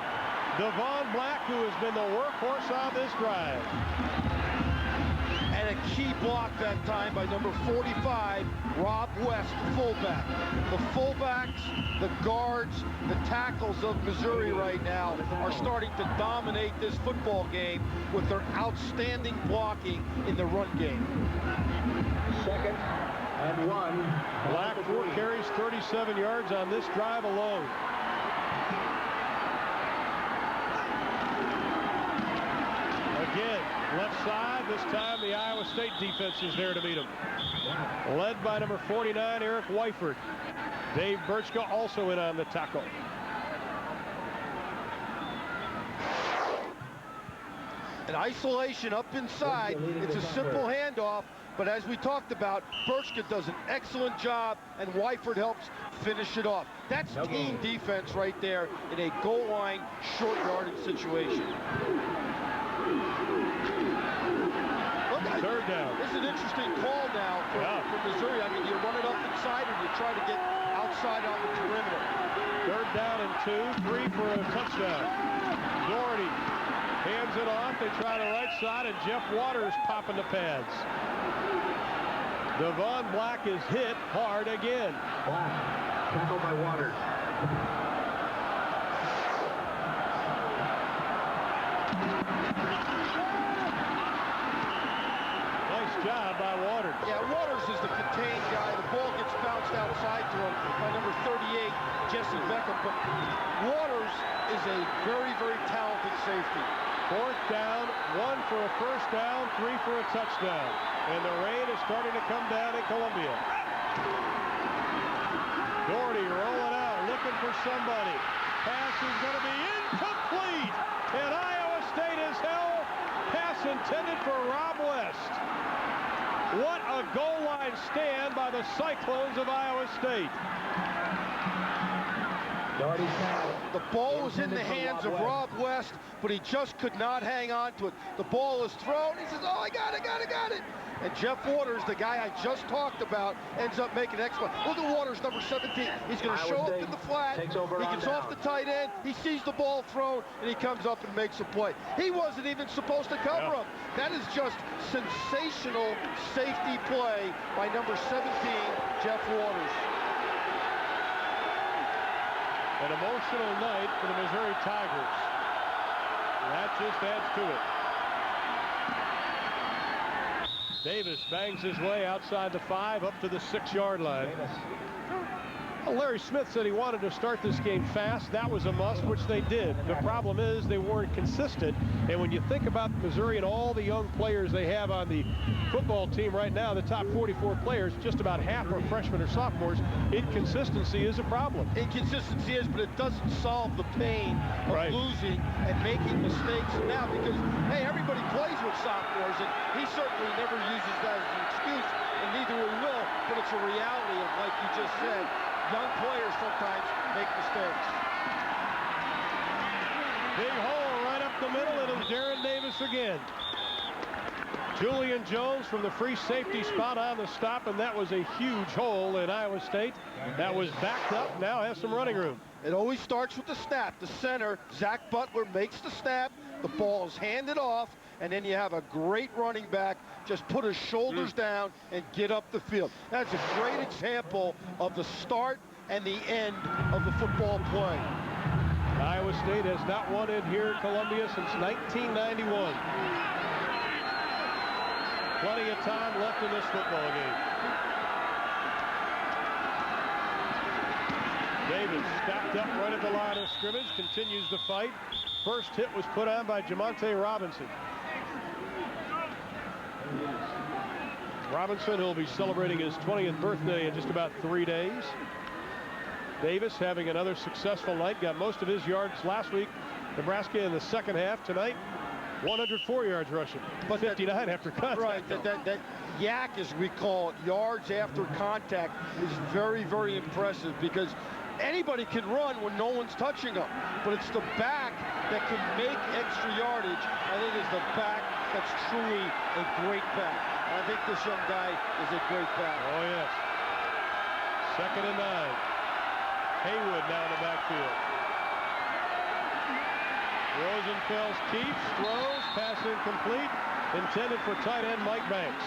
Devon Black, who has been the workhorse on this drive. And a key block that time by number 45, Rob West, fullback. The fullbacks, the guards, the tackles of Missouri right now are starting to dominate this football game with their outstanding blocking in the run game. 2nd and 1. Black 4 carries, 37 yards on this drive alone. Again, left side. This time the Iowa State defense is there to meet him. Led by number 49, Eric Wyford. Dave Brcka also in on the tackle. An isolation up inside. It's a simple handoff, but as we talked about, Brcka does an excellent job, and Wyford helps finish it off. That's team defense right there in a goal line, short yardage situation. Third down. This is an interesting call now for Missouri. I mean, you run it up inside or you try to get outside on the perimeter. 3rd down and 2, 3 for a touchdown. Doherty hands it off. They try the right side, and Jeff Waters popping the pads. Devon Black is hit hard again. Black, tackled by Waters. Job by Waters. Yeah, Waters is the contained guy. The ball gets bounced outside to him by number 38, Jesse Beckom. But Waters is a very, very talented safety. 4th down, 1 for a 1st down, 3 for a touchdown. And the rain is starting to come down in Columbia. Doherty rolling out, looking for somebody. Pass is going to be incomplete. And Iowa State is held. Pass intended for Rob West. What a goal line stand by the Cyclones of Iowa State. The ball was in the hands of Rob West, but he just could not hang on to it. The ball is thrown. He says, oh, I got it. And Jeff Waters, the guy I just talked about, ends up making excellent. Look at Waters, number 17. He's going to show up in the flat. He gets off the tight end. He sees the ball thrown, and he comes up and makes a play. He wasn't even supposed to cover him. That is just sensational safety play by number 17, Jeff Waters. An emotional night for the Missouri Tigers. That just adds to it. Davis bangs his way outside the 5 up to the 6-yard line. Well, Larry Smith said he wanted to start this game fast. That was a must, which they did. The problem is they weren't consistent. And when you think about Missouri and all the young players they have on the football team right now, the top 44 players, just about half are freshmen or sophomores. Inconsistency is a problem. Inconsistency is, but it doesn't solve the pain of losing and making mistakes now, because, hey, everybody plays with sophomores, and he certainly never uses that as an excuse, and neither will, but it's a reality of, like you just said, young players sometimes make mistakes. Big hole right up the middle. It is Darren Davis again. Julian Jones from the free safety spot on the stop, and that was a huge hole in Iowa State. That was backed up, now has some running room. It always starts with the snap. The center, Zach Butler, makes the snap. The ball is handed off, and then you have a great running back just put his shoulders down and get up the field. That's a great example of the start and the end of the football play. Iowa State has not won in here in Columbia since 1991. Plenty of time left in this football game. Davis stacked up right at the line of scrimmage, continues the fight. First hit was put on by Jamonte Robinson. Robinson, who'll be celebrating his 20th birthday in just about 3 days. Davis having another successful night, got most of his yards last week. Nebraska in the second half. Tonight, 104 yards rushing, but 59 after contact. Right, yak, as we call it, yards after contact, is very, very impressive because anybody can run when no one's touching them, but it's the back that can make extra yardage. I think it's the back that's truly a great back. I think this young guy is a great back. Oh, yes. 2nd and 9. Haywood now in the backfield. Rosenfels keeps, throws, pass incomplete, intended for tight end Mike Banks.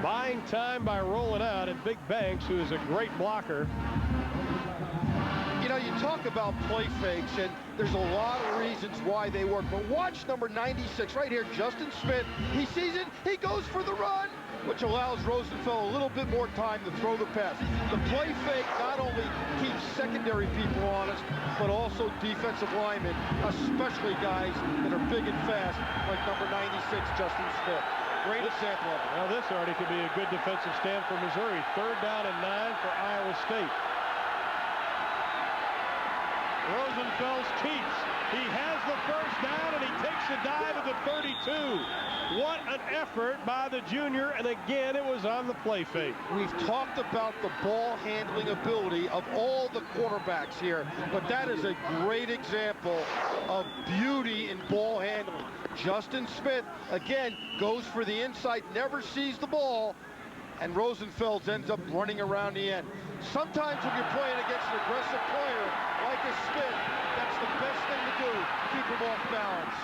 Buying time by rolling out, and Big Banks, who is a great blocker. You know, you talk about play fakes, and there's a lot of reasons why they work, but watch number 96 right here, Justin Smith. He sees it, he goes for the run, which allows Rosenfels a little bit more time to throw the pass. The play fake not only keeps secondary people honest, but also defensive linemen, especially guys that are big and fast, like number 96, Justin Smith. Great example of it. Well, this already could be a good defensive stand for Missouri. 3rd down and 9 for Iowa State. Rosenfels keeps. He has the 1st down, and he takes a dive at the 32. What an effort by the junior, and again, it was on the play fake. We've talked about the ball handling ability of all the quarterbacks here, but that is a great example of beauty in ball handling. Justin Smith, again, goes for the inside, never sees the ball, and Rosenfels ends up running around the end. Sometimes when you're playing against an aggressive player like a Smith, that's the best thing to do, keep him off balance.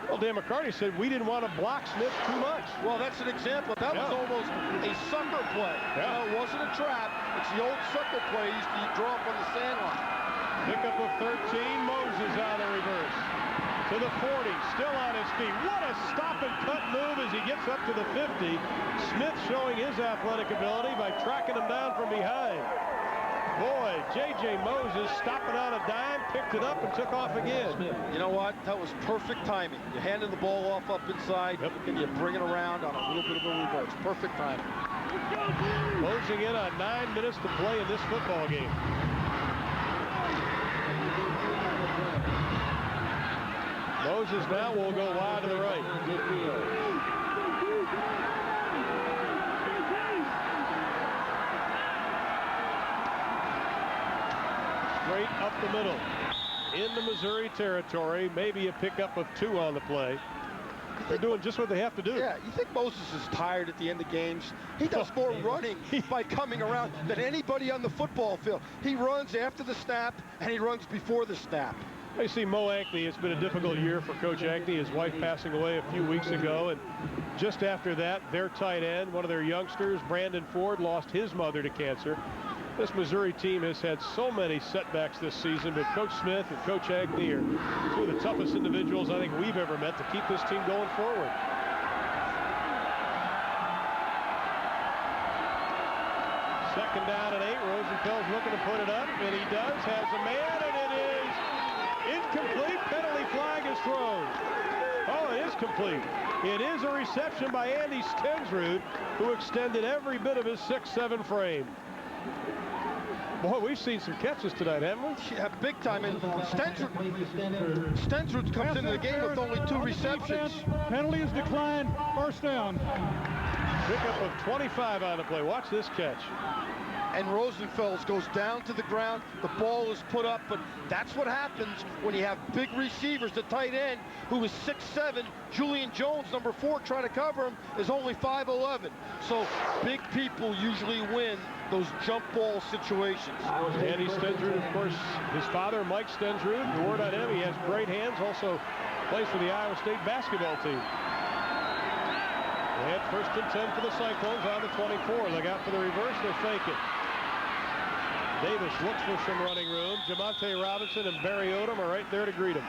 Well, Dan McCarney said we didn't want to block Smith too much. Well, that's an example. That was almost a sucker play. No, it wasn't a trap. It's the old sucker play you used to draw up on the sand line. Pickup of 13, Moses out of reverse. To the 40, still on his feet. What a stop and cut move as he gets up to the 50. Smith showing his athletic ability by tracking him down from behind. Boy, J.J. Moses stopping on a dime, picked it up and took off again. You know what? That was perfect timing. You handed the ball off up inside, and you bring it around on a little bit of a reverse. Perfect timing. Closing in on 9 minutes to play in this football game. Moses now will go wide to the right. Straight up the middle. Into Missouri territory. Maybe a pickup of 2 on the play. They're doing just what they have to do. Yeah, you think Moses is tired at the end of games? He does more running by coming around than anybody on the football field. He runs after the snap, and he runs before the snap. I see Mo Ankney. It's been a difficult year for Coach Ankney, his wife passing away a few weeks ago. And just after that, their tight end, one of their youngsters, Brandon Ford, lost his mother to cancer. This Missouri team has had so many setbacks this season, but Coach Smith and Coach Ankney are two of the toughest individuals I think we've ever met to keep this team going forward. Second down and 8. Rosenfels looking to put it up, and he does. Has a man, and it is incomplete. Penalty flag is thrown. Oh, it is complete. It is a reception by Andy Stensrud, who extended every bit of his 6'7" frame. Boy, we've seen some catches tonight, haven't we? Yeah, big time. And Stensrud comes into the game with only 2 receptions. Penalty is declined. 1st down. Pickup of 25 on the play. Watch this catch. And Rosenfels goes down to the ground. The ball is put up, but that's what happens when you have big receivers. The tight end, who is 6'7", Julian Jones, number 4, trying to cover him, is only 5'11". So big people usually win those jump ball situations. Andy Stensrud, of course, his father, Mike Stensrud, the word on him, he has great hands, also plays for the Iowa State basketball team. They had 1st and 10 for the Cyclones on the 24. Look out for the reverse, they'll fake it. Davis looks for some running room. Jamonte Robinson and Barry Odom are right there to greet him.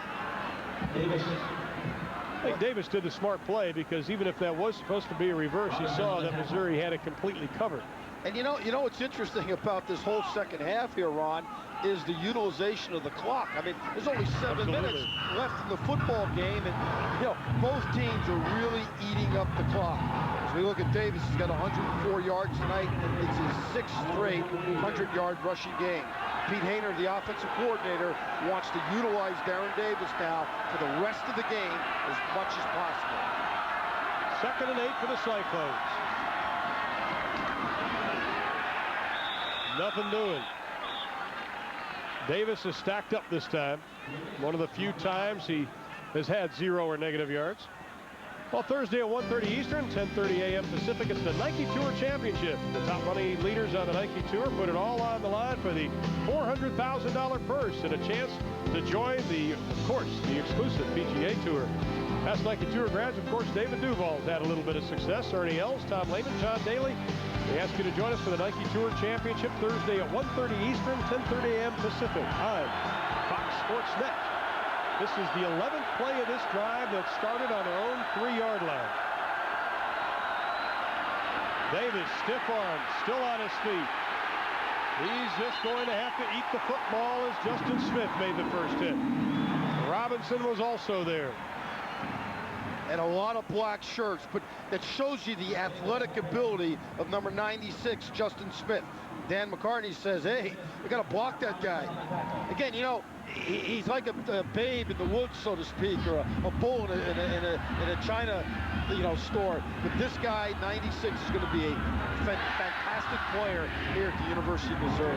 I think Davis did the smart play, because even if that was supposed to be a reverse, you saw that Missouri had it completely covered. And you know what's interesting about this whole second half here, Ron, is the utilization of the clock. I mean, there's only 7 minutes left in the football game, and both teams are really eating up the clock. As we look at Davis, he's got 104 yards tonight. It's his 6th straight 100-yard rushing game. Pete Hainer, the offensive coordinator, wants to utilize Darren Davis now for the rest of the game as much as possible. 2nd and 8 for the Cyclones. Nothing doing. Davis is stacked up this time. One of the few times he has had 0 or negative yards. Well, Thursday at 1:30 Eastern, 10:30 a.m. Pacific, it's the Nike Tour Championship. The top money leaders on the Nike Tour put it all on the line for the $400,000 purse and a chance to join the, of course, the exclusive PGA Tour. Past Nike Tour grads, of course, David Duval's had a little bit of success. Ernie Els, Tom Lehman, John Daly. We ask you to join us for the Nike Tour Championship Thursday at 1:30 Eastern, 10:30 a.m. Pacific on Fox Sports Net. This is the 11th play of this drive that started on their own 3-yard line. Davis, stiff arm, still on his feet. He's just going to have to eat the football as Justin Smith made the first hit. Robinson was also there. And a lot of black shirts, but that shows you the athletic ability of number 96, Justin Smith. Dan McCarney says, hey, we got to block that guy. Again, you know, he's like a babe in the woods, so to speak, or a bull in a China, you know, store. But this guy, 96, is going to be a fantastic player here at the University of Missouri.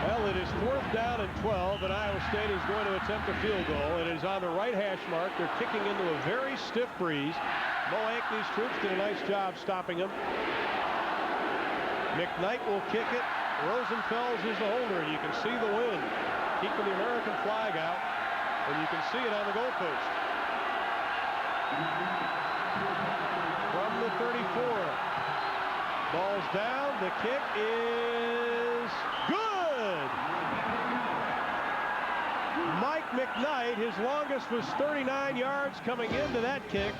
Well, it is 4th down and 12, and Iowa State is going to attempt a field goal. It is on the right hash mark. They're kicking into a very stiff breeze. Mo Ankney's troops did a nice job stopping him. McKnight will kick it. Rosenfels is the holder, and you can see the wind keeping the American flag out, and you can see it on the goalpost. From the 34. Ball's down. The kick is good. Mike McKnight, his longest was 39 yards coming into that kick.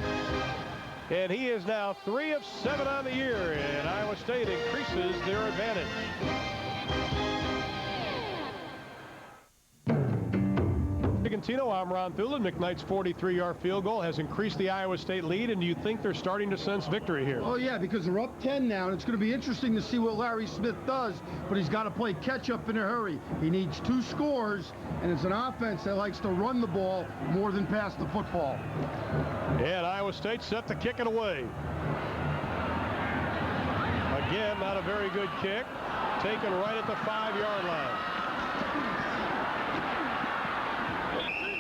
And he is now 3 of 7 on the year, and Iowa State increases their advantage. I'm Ron Thulin. McKnight's 43-yard field goal has increased the Iowa State lead, and do you think they're starting to sense victory here? Oh, yeah, because they're up 10 now, and it's going to be interesting to see what Larry Smith does, but he's got to play catch-up in a hurry. He needs 2 scores, and it's an offense that likes to run the ball more than pass the football. And Iowa State set to kick it away. Again, not a very good kick. Taken right at the 5-yard line.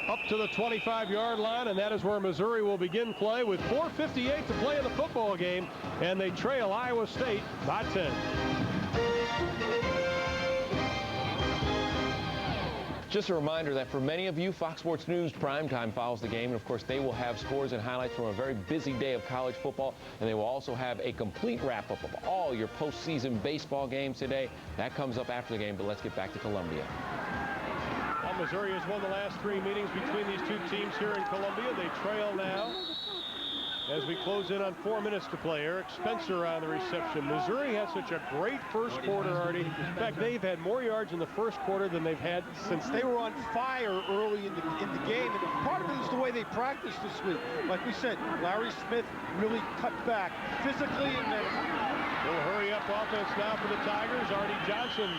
Up to the 25-yard line, and that is where Missouri will begin play with 4:58 to play in the football game, and they trail Iowa State by 10. Just a reminder that for many of you, Fox Sports News Primetime follows the game, and of course they will have scores and highlights from a very busy day of college football, and they will also have a complete wrap-up of all your postseason baseball games today. That comes up after the game, but let's get back to Columbia. Missouri has won the last 3 meetings between these 2 teams here in Columbia. They trail now as we close in on 4 minutes to play. Eric Spencer on the reception. Missouri had such a great first quarter already. In fact, they've had more yards in the first quarter than they've had since they were on fire early in the game. And part of it is the way they practiced this week. Like we said, Larry Smith really cut back physically and mentally. Little hurry-up offense now for the Tigers. Artie Johnson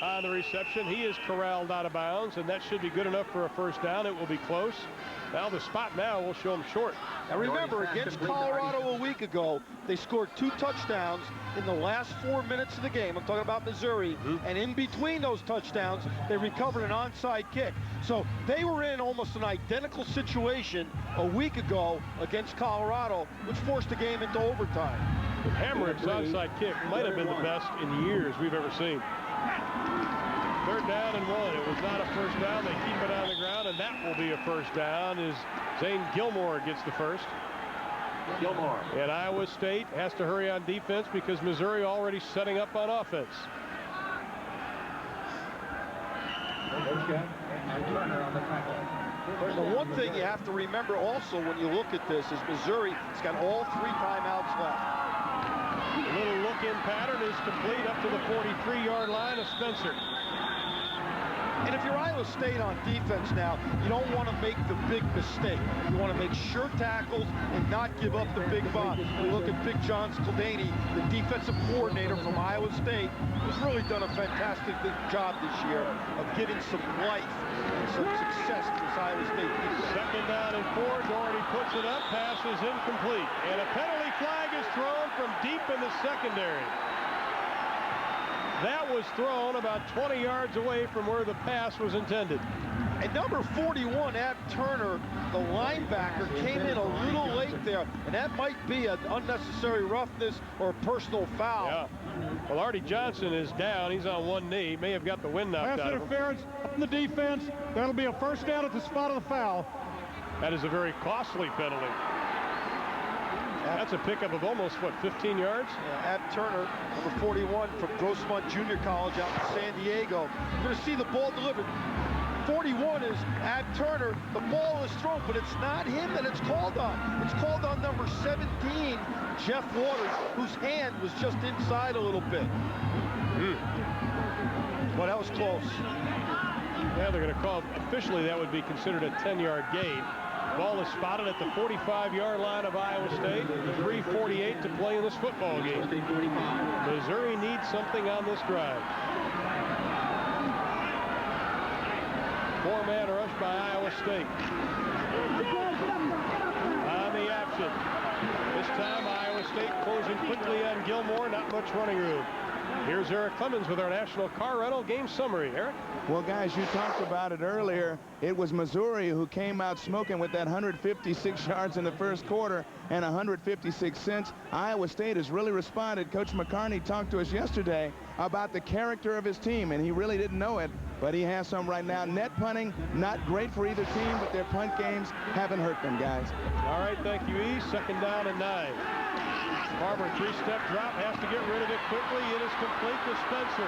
on the reception. He is corralled out of bounds, and that should be good enough for a first down. It will be close. Now the spot now will show him short. Now remember, against Colorado a week ago, they scored 2 touchdowns in the last 4 minutes of the game. I'm talking about Missouri. And in between those touchdowns, they recovered an onside kick. So they were in almost an identical situation a week ago against Colorado, which forced the game into overtime. Hamrick's onside kick might have been the best in years we've ever seen. 3rd down and 1. It was not a first down. They keep it on the ground, and that will be a first down as Zane Gilmore gets the first. Gilmore. And Iowa State has to hurry on defense because Missouri already setting up on offense. The one thing you have to remember also when you look at this is Missouri has got all 3 timeouts left. A little look-in pattern is complete up to the 43-yard line of Spencer. And if you're Iowa State on defense now, you don't want to make the big mistake. You want to make sure tackles and not give up the big bomb. You look at Big John Skildany, the defensive coordinator from Iowa State, who's really done a fantastic job this year of giving some life and some success to this Iowa State defense. 2nd down and 4. Doherty puts it up. Pass is incomplete. And a penalty flag secondary. That was thrown about 20 yards away from where the pass was intended. And number 41, Ab Turner, the linebacker, came in a little late there, and that might be an unnecessary roughness or a personal foul. Yeah. Well, Artie Johnson is down. He's on one knee. May have got the wind knocked out of him. Interference on the defense. That'll be a first down at the spot of the foul. That is a very costly penalty. That's a pickup of almost, what, 15 yards? Yeah, Ab Turner, number 41 from Grossmont Junior College out in San Diego. You're going to see the ball delivered. 41 is Ab Turner. The ball is thrown, but it's not him that it's called on. It's called on number 17, Jeff Waters, whose hand was just inside a little bit. Well, that was close. Yeah, they're going to call, officially that would be considered a 10-yard gain. Ball is spotted at the 45-yard line of Iowa State. 3:48 to play in this football game. Missouri needs something on this drive. Four-man rush by Iowa State. On the option. This time Iowa State closing quickly on Gilmore. Not much running room. Here's Eric Clemens with our National Car Rental Game Summary. Eric? Well, guys, you talked about it earlier. It was Missouri who came out smoking with that 156 yards in the first quarter and 156 cents. Iowa State has really responded. Coach McCarney talked to us yesterday about the character of his team, and he really didn't know it, but he has some right now. Net punting, not great for either team, but their punt games haven't hurt them, guys. All right, thank you, E. Second down and 9. Farmer, three-step drop, has to get rid of it quickly. It is complete to Spencer.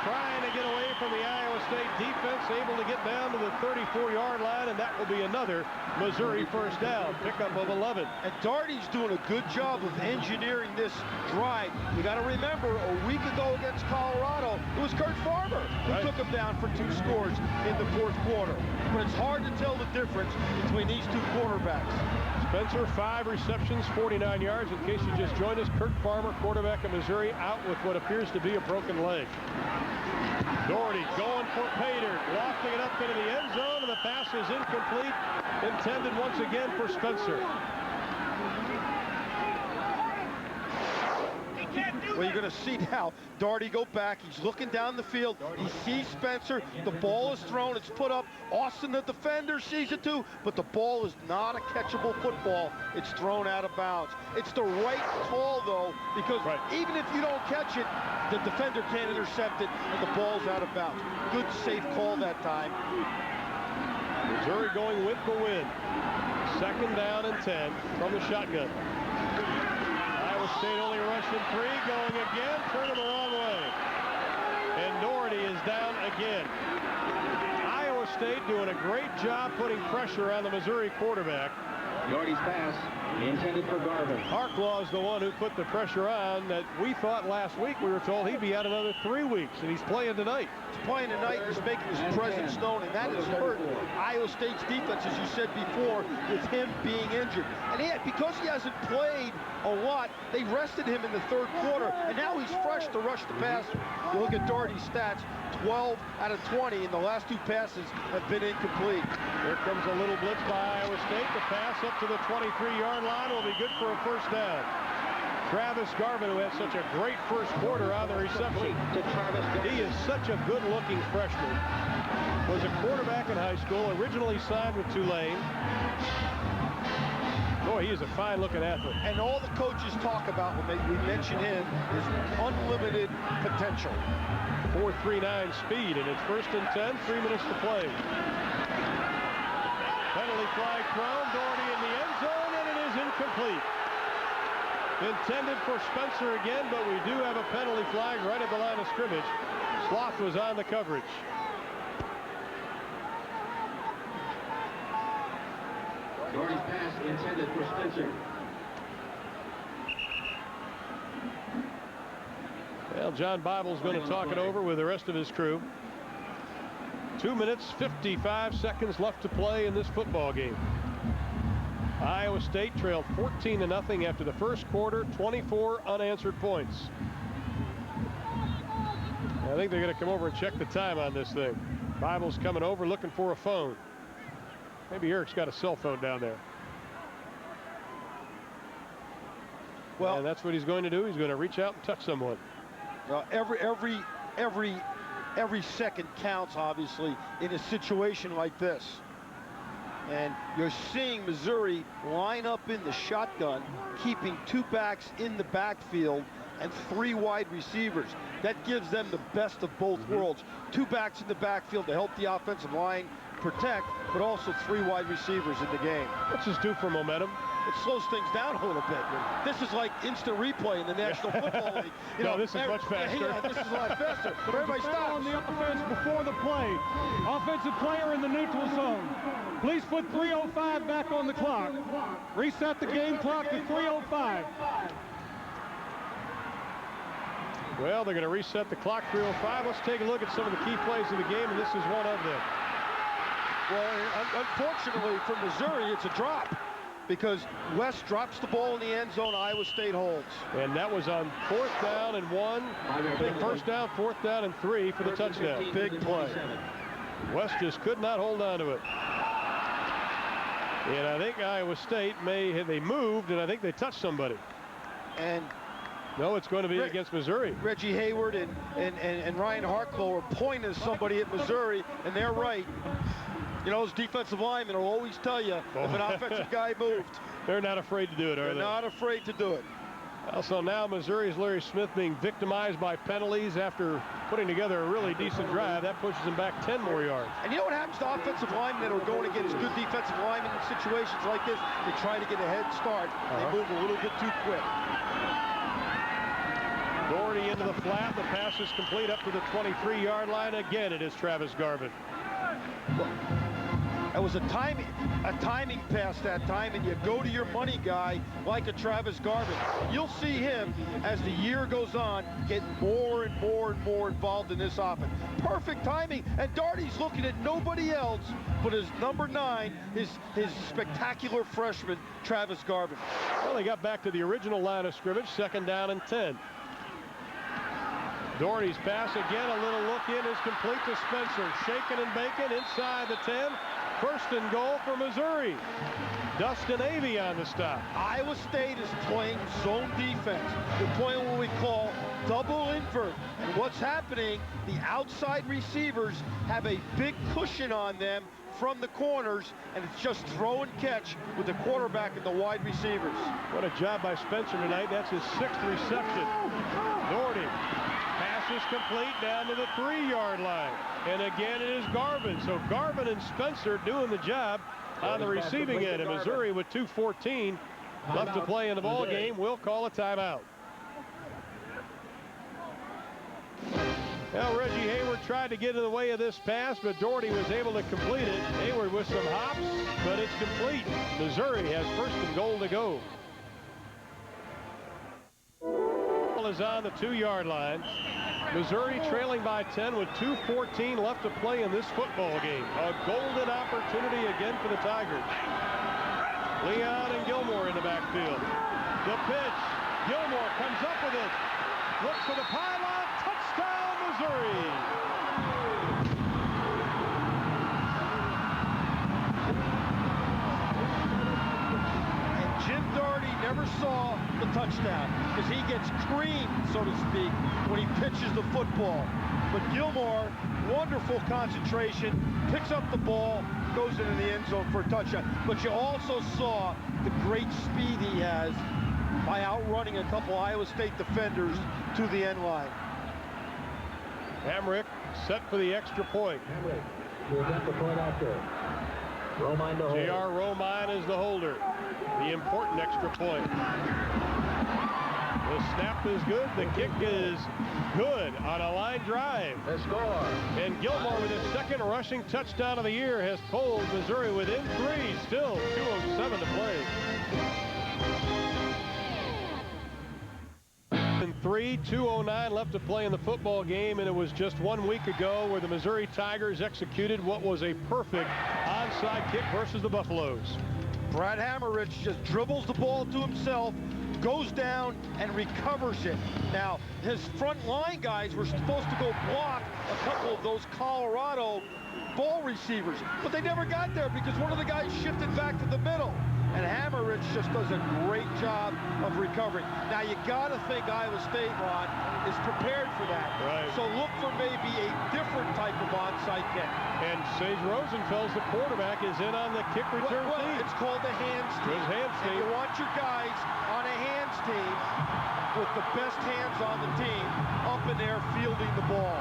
Trying to get away from the Iowa State defense, able to get down to the 34-yard line, and that will be another Missouri first down. Pickup of 11. And Darty's doing a good job of engineering this drive. You got to remember, a week ago against Colorado, it was Kurt Farmer who took him down for 2 scores in the fourth quarter. But it's hard to tell the difference between these two quarterbacks. Spencer, 5 receptions, 49 yards. In case you just joined us, Kurt Farmer, quarterback of Missouri, out with what appears to be a broken leg. Doherty going for Pater, lofting it up into the end zone, and the pass is incomplete, intended once again for Spencer. Well, you're going to see now Darty go back. He's looking down the field. He sees Spencer. The ball is thrown. It's put up. Austin, the defender, sees it too, but the ball is not a catchable football. It's thrown out of bounds. It's the right call, though, because even if you don't catch it, the defender can't intercept it, and the ball's out of bounds. Good, safe call that time. Missouri going with the win. Second down and 10 from the shotgun. Iowa State only rushing 3, going again, turning the wrong way. And Doherty is down again. Iowa State doing a great job putting pressure on the Missouri quarterback. Doherty's pass intended for Garvin. Harklau is the one who put the pressure on that we thought last week. We were told he'd be out another 3 weeks, and he's playing tonight. He's playing tonight. He's making his presence known, and that has hurt Iowa State's defense, as you said before, with him being injured. And because he hasn't played a lot, they rested him in the third quarter, and now he's fresh to rush the passer. You look at Doherty's stats, 12 out of 20, and the last 2 passes have been incomplete. Here comes a little blitz by Iowa State. The pass up to the 23-yard line will be good for a first down. Travis Garvin, who had such a great first quarter on the reception. He is such a good-looking freshman. Was a quarterback in high school, originally signed with Tulane. Boy, he is a fine-looking athlete. And all the coaches talk about when we mention him is unlimited potential. 4.39 speed, and it's first and 10, 3 minutes to play. Penalty flag thrown, Doherty in the end zone, and it is incomplete. Intended for Spencer again, but we do have a penalty flag right at the line of scrimmage. Sloth was on the coverage. Doherty's pass intended for Spencer. Well, John Bible's going to talk it over with the rest of his crew. 2 minutes, 55 seconds left to play in this football game. Iowa State trailed 14-0 after the first quarter, 24 unanswered points. I think they're going to come over and check the time on this thing. Bible's coming over looking for a phone. Maybe Eric's got a cell phone down there. Well, and that's what he's going to do. He's going to reach out and touch someone. Every second counts, obviously, in a situation like this. And you're seeing Missouri line up in the shotgun, keeping 2 backs in the backfield and 3 wide receivers. That gives them the best of both worlds. 2 backs in the backfield to help the offensive line protect, but also 3 wide receivers in the game. What's this do for momentum? It slows things down a little bit. This is like instant replay in the National Football League. You know, this is much faster. Yeah, this is a lot faster. But everybody stops. On the offense before the play. Offensive player in the neutral zone. Please put 3:05 back on the clock. Reset the game clock to 3:05. Well, they're going to reset the clock 3:05. Let's take a look at some of the key plays of the game, and this is one of them. Well, unfortunately for Missouri, it's a drop, because West drops the ball in the end zone. Iowa State holds. And that was on 4th down and 1. Big 1st down, 4th down and 3 for the touchdown. Big play. West just could not hold on to it. And I think Iowa State they moved, and I think they touched somebody. And no, it's going to be against Missouri. Reggie Hayward and Ryan Harklau are pointing at somebody at Missouri, and they're right. You know, those defensive linemen will always tell you if an offensive guy moved. They're not afraid to do it, are they? They're not afraid to do it. Also, now Missouri's Larry Smith being victimized by penalties after putting together a really decent drive. That pushes him back 10 more yards. And you know what happens to offensive linemen that are going against good defensive linemen in situations like this? They try to get a head start. They move a little bit too quick. Doherty into the flat. The pass is complete up to the 23-yard line. Again, it is Travis Garvin. That was a timing pass that time, and you go to your money guy like a Travis Garvin. You'll see him, as the year goes on, get more and more and more involved in this offense. Perfect timing, and Doherty's looking at nobody else but his number 9, his spectacular freshman, Travis Garvin. Well, they got back to the original line of scrimmage, 2nd down and 10. Doherty's pass again, a little look in, is complete to Spencer. Shaking and baking inside the 10. 1st and goal for Missouri. Dustin Avey on the stop. Iowa State is playing zone defense. They're playing what we call double invert. And what's happening, the outside receivers have a big cushion on them from the corners, and it's just throw and catch with the quarterback and the wide receivers. What a job by Spencer tonight. That's his 6th reception. Doherty. Pass is complete down to the 3-yard line. And again, it is Garvin. So Garvin and Spencer doing the job on the receiving end. And Missouri, with 2:14 left to play in the ball game, will call a timeout. Well, Reggie Hayward tried to get in the way of this pass, but Doherty was able to complete it. Hayward with some hops, but it's complete. Missouri has 1st and goal to go. Ball is on the 2-yard line. Missouri trailing by 10 with 2:14 left to play in this football game. A golden opportunity again for the Tigers. Leon and Gilmore in the backfield. The pitch. Gilmore comes up with it. Looks for the pylon. Touchdown, Missouri. Jim Doherty never saw the touchdown because he gets creamed, so to speak, when he pitches the football. But Gilmore, wonderful concentration, picks up the ball, goes into the end zone for a touchdown. But you also saw the great speed he has by outrunning a couple Iowa State defenders to the end line. Hamrick set for the extra point. Hamrick will get the point out there. Romine to hold. J.R. Romine is the holder. The important extra point. The snap is good. The kick is good on a line drive. The score. And Gilmore with his 2nd rushing touchdown of the year has pulled Missouri within 3. Still 2:07 to play. 3, 2:09 left to play in the football game, and it was just 1 week ago where the Missouri Tigers executed what was a perfect onside kick versus the Buffaloes. Brad Hammerich just dribbles the ball to himself, goes down, and recovers it. Now, his front line guys were supposed to go block a couple of those Colorado ball receivers, but they never got there because one of the guys shifted back to the middle. and Hammerich just does a great job of recovering. Now, you got to think Iowa State, Ron, is prepared for that. Right. So look for maybe a different type of onside kick. And Sage Rosenfels, the quarterback, is in on the kick return team. It's called the hands team. It's hands team. And you want your guys on a hands team with the best hands on the team up in there fielding the ball.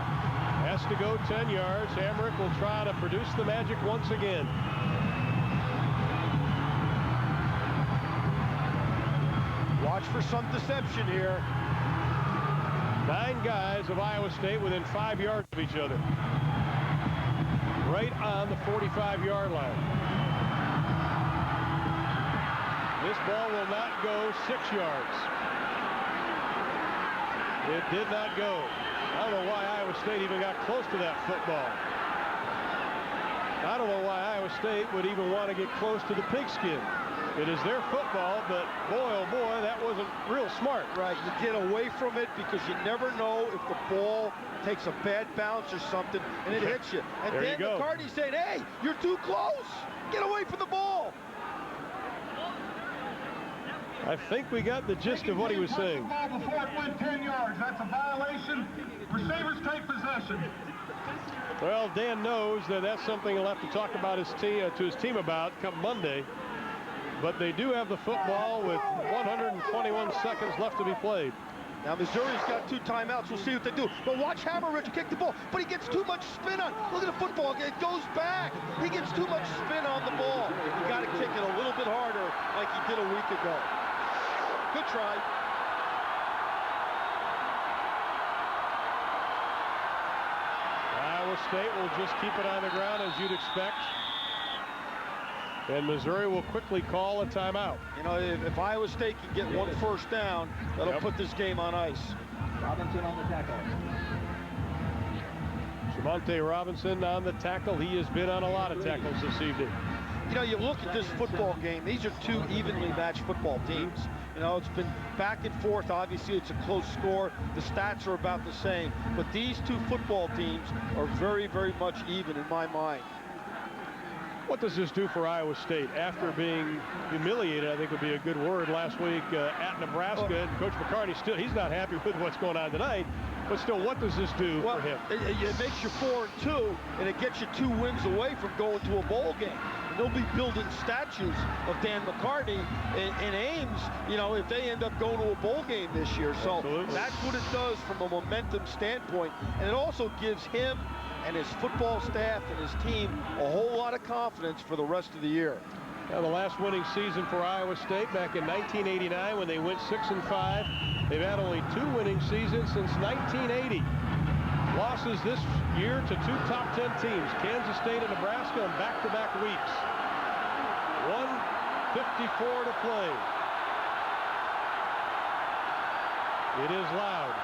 Has to go 10 yards. Hamrick will try to produce the magic once again. Watch for some deception here. 9 guys of Iowa State within 5 yards of each other. Right on the 45-yard line. This ball will not go 6 yards. It did not go. I don't know why Iowa State even got close to that football. I don't know why Iowa State would even want to get close to the pigskin. It is their football, but boy, oh boy, that wasn't real smart. Right, you get away from it because you never know if the ball takes a bad bounce or something and it hits you. And there then McCarney said, hey, you're too close. Get away from the ball. I think we got the gist of what he was saying. Ball before it went 10 yards. That's a violation. Receivers take possession. Well, Dan knows that that's something he'll have to talk about to his team about come Monday. But they do have the football with 121 seconds left to be played. Now, Missouri's got 2 timeouts. We'll see what they do. But watch Hammerich kick the ball. But he gets too much spin on. Look at the football. It goes back. He gets too much spin on the ball. You got to kick it a little bit harder like he did a week ago. Good try. Iowa State will just keep it on the ground as you'd expect. And Missouri will quickly call a timeout. You know, if Iowa State can get 1 first down, that'll put this game on ice. Robinson on the tackle. Jamonte Robinson on the tackle. He has been on a lot of tackles this evening. You know, you look at this football game, these are 2 evenly matched football teams. You know, it's been back and forth. Obviously, it's a close score. The stats are about the same. But these 2 football teams are very, very much even in my mind. What does this do for Iowa State after being humiliated, I think would be a good word, last week at Nebraska? And Coach McCarney still, he's not happy with what's going on tonight. But still, what does this do for him? It makes you 4-2, and it gets you 2 wins away from going to a bowl game. And they'll be building statues of Dan McCarney in Ames, you know, if they end up going to a bowl game this year. So Absolutely. That's what it does from a momentum standpoint. And it also gives him and his football staff and his team a whole lot of confidence for the rest of the year. Now, the last winning season for Iowa State back in 1989 when they went 6-5. They've had only 2 winning seasons since 1980. Losses this year to 2 top 10 teams, Kansas State and Nebraska, on back-to-back weeks. 1:54 to play. It is loud.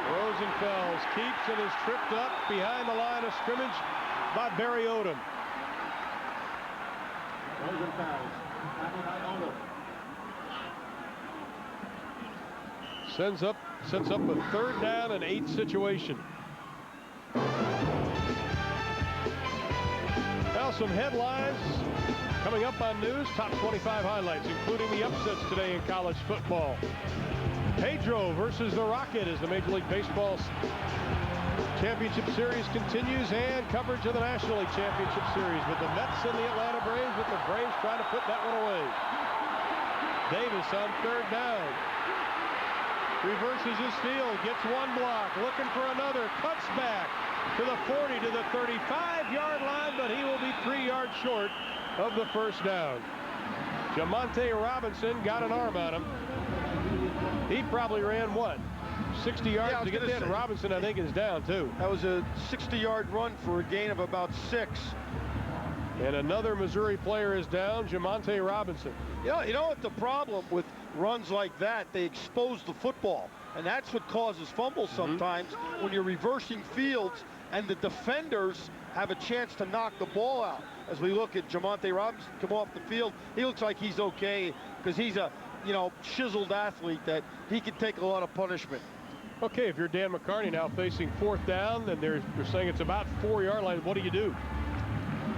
Rosenfels keeps and is tripped up behind the line of scrimmage by Barry Odom. Sets up a 3rd down and 8 situation. Now some headlines coming up on news. Top 25 highlights, including the upsets today in college football. Pedro versus the Rocket as the Major League Baseball Championship Series continues, and coverage of the National League Championship Series with the Mets and the Atlanta Braves, with the Braves trying to put that one away. Davis on 3rd down. Reverses his field, gets 1 block, looking for another, cuts back to the 40, to the 35-yard line, but he will be 3 yards short of the 1st down. Jamonte Robinson got an arm on him. He probably ran, what, 60 yards to get there? And Robinson, I think, is down, too. That was a 60-yard run for a gain of about 6. And another Missouri player is down, Jamonte Robinson. You know what the problem with runs like that, they expose the football. And that's what causes fumbles sometimes when you're reversing fields and the defenders have a chance to knock the ball out. As we look at Jamonte Robinson come off the field, he looks like he's okay because he's a, you know, chiseled athlete that he can take a lot of punishment. Okay, if you're Dan McCarney now facing 4th down, and they're saying it's about 4-yard line, what do you do?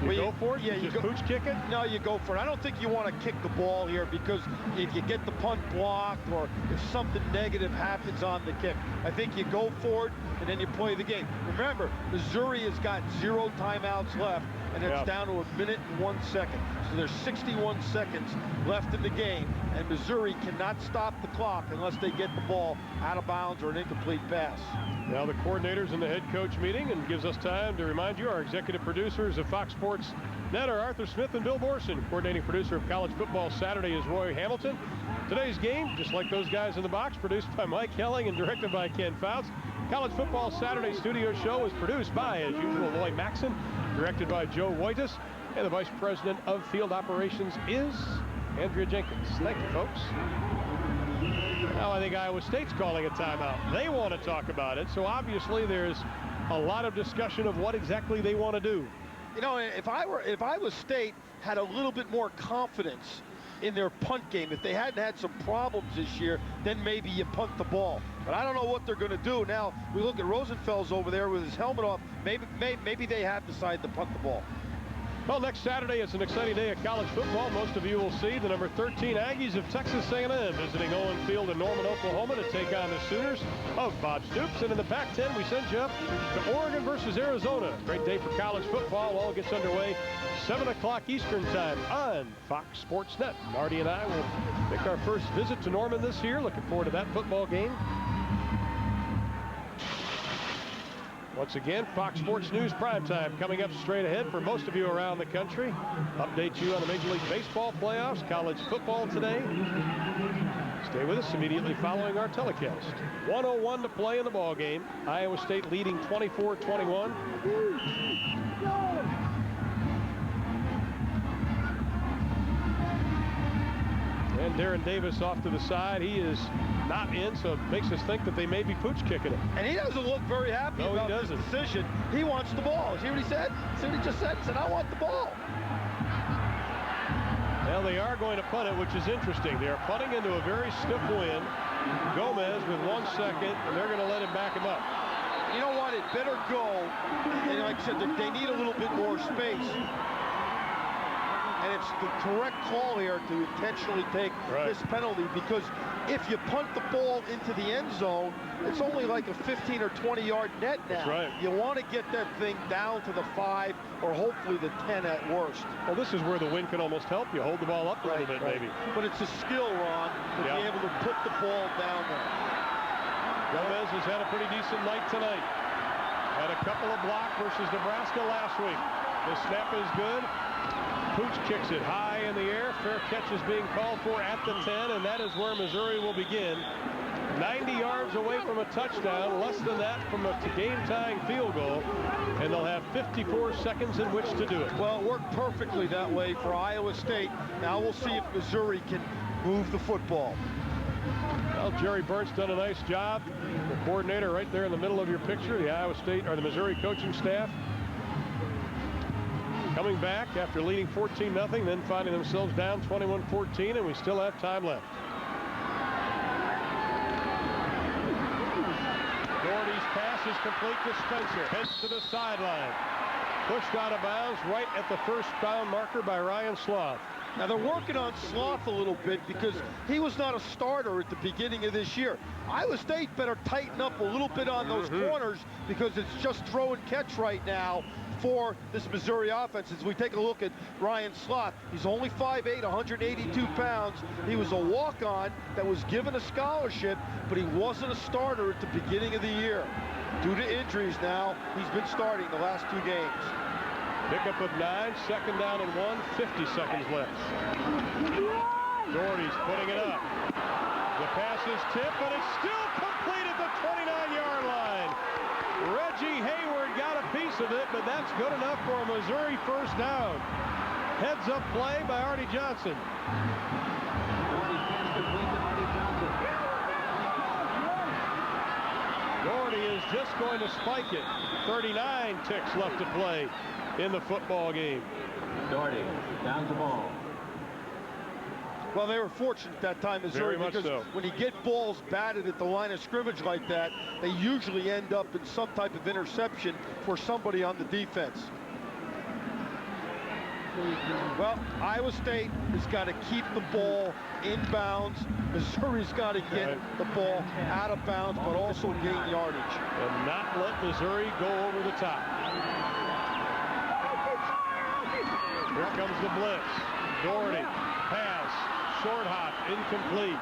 You go for it? Yeah, you just pooch kick it? No, you go for it. I don't think you want to kick the ball here because if you get the punt blocked or if something negative happens on the kick, I think you go for it and then you play the game. Remember, Missouri has got 0 timeouts left, and it's down to 1 minute and 1 second. So there's 61 seconds left in the game, and Missouri cannot stop the clock unless they get the ball out of bounds or an incomplete pass. Now the coordinators and the head coach meeting, and gives us time to remind you our executive producers of Fox Sports Net are Arthur Smith and Bill Borson. Coordinating producer of College Football Saturday is Roy Hamilton. Today's game, just like those guys in the box, produced by Mike Helling and directed by Ken Fouts. College Football Saturday studio show is produced by, as usual, Lloyd Maxson, directed by Joe Wojtas, and the Vice President of Field Operations is Andrea Jenkins. Thank you, folks. Now I think Iowa State's calling a timeout. They want to talk about it, so obviously there's a lot of discussion of what exactly they want to do. You know, if Iowa State had a little bit more confidence in their punt game, if they hadn't had some problems this year, then maybe you punt the ball. But I don't know what they're going to do. Now we look at Rosenfels over there with his helmet off. Maybe they have decided to punt the ball. Well, next Saturday, it's an exciting day of college football. Most of you will see the number 13 Aggies of Texas A&M visiting Owen Field in Norman, Oklahoma to take on the Sooners of Bob Stoops. And in the Pac-10, we send you up to Oregon versus Arizona. Great day for college football. All gets underway 7 o'clock Eastern time on Fox Sports Net. Marty and I will make our first visit to Norman this year. Looking forward to that football game. Once again, Fox Sports News primetime coming up straight ahead for most of you around the country. Update you on the Major League Baseball playoffs, college football today. Stay with us immediately following our telecast. 1:01 to play in the ball game. Iowa State leading 24-21. And Darren Davis off to the side. He is not in, so it makes us think that they may be pooch kicking it. And he doesn't look very happy about this decision. He wants the ball. See what he said? See what he just said? He said, I want the ball. Well, they are going to punt it, which is interesting. They are punting into a very stiff wind. Gomez with 1 second, and they're going to let him back him up. You know what? It better go. And like I said, they need a little bit more space. And it's the correct call here to intentionally take this penalty, because if you punt the ball into the end zone, it's only like a 15 or 20-yard net now. That's right. You want to get that thing down to the 5 or hopefully the 10 at worst. Well, this is where the wind can almost help you. Hold the ball up a little bit, maybe. But it's a skill, Ron, to be able to put the ball down there. Gomez has had a pretty decent night tonight. Had a couple of blocks versus Nebraska last week. The snap is good. Pooch kicks it high in the air. Fair catch is being called for at the 10, and that is where Missouri will begin. 90 yards away from a touchdown, less than that from a game-tying field goal, and they'll have 54 seconds in which to do it. Well, it worked perfectly that way for Iowa State. Now we'll see if Missouri can move the football. Well, Jerry Burnt's done a nice job. The coordinator right there in the middle of your picture, the Iowa State or the Missouri coaching staff. Coming back after leading 14-0, then finding themselves down 21-14, and we still have time left. Doherty's pass is complete to Spencer. Heads to the sideline. Pushed out of bounds right at the first down marker by Ryan Sloth. Now they're working on Sloth a little bit because he was not a starter at the beginning of this year. Iowa State better tighten up a little bit on those corners, because it's just throw and catch right now for this Missouri offense. As we take a look at Ryan Sloth, he's only 5'8", 182 pounds. He was a walk-on that was given a scholarship, but he wasn't a starter at the beginning of the year. Due to injuries now, he's been starting the last 2 games. Pickup of 9, second down and 1, 50 seconds left. Doherty's putting it up. The pass is tipped, but it's still complete at the 29-yard line. Reggie Hayward got a piece of it, but that's good enough for a Missouri first down. Heads up play by Artie Johnson. Doherty is just going to spike it. 39 ticks left to play in the football game. Doherty down the ball. Well, they were fortunate that time, Missouri, because when you get balls batted at the line of scrimmage like that, they usually end up in some type of interception for somebody on the defense. Well, Iowa State has got to keep the ball in bounds. Missouri's got to get the ball out of bounds, but also gain yardage. And not let Missouri go over the top. Here comes the blitz. Doherty, pass, short hop, incomplete.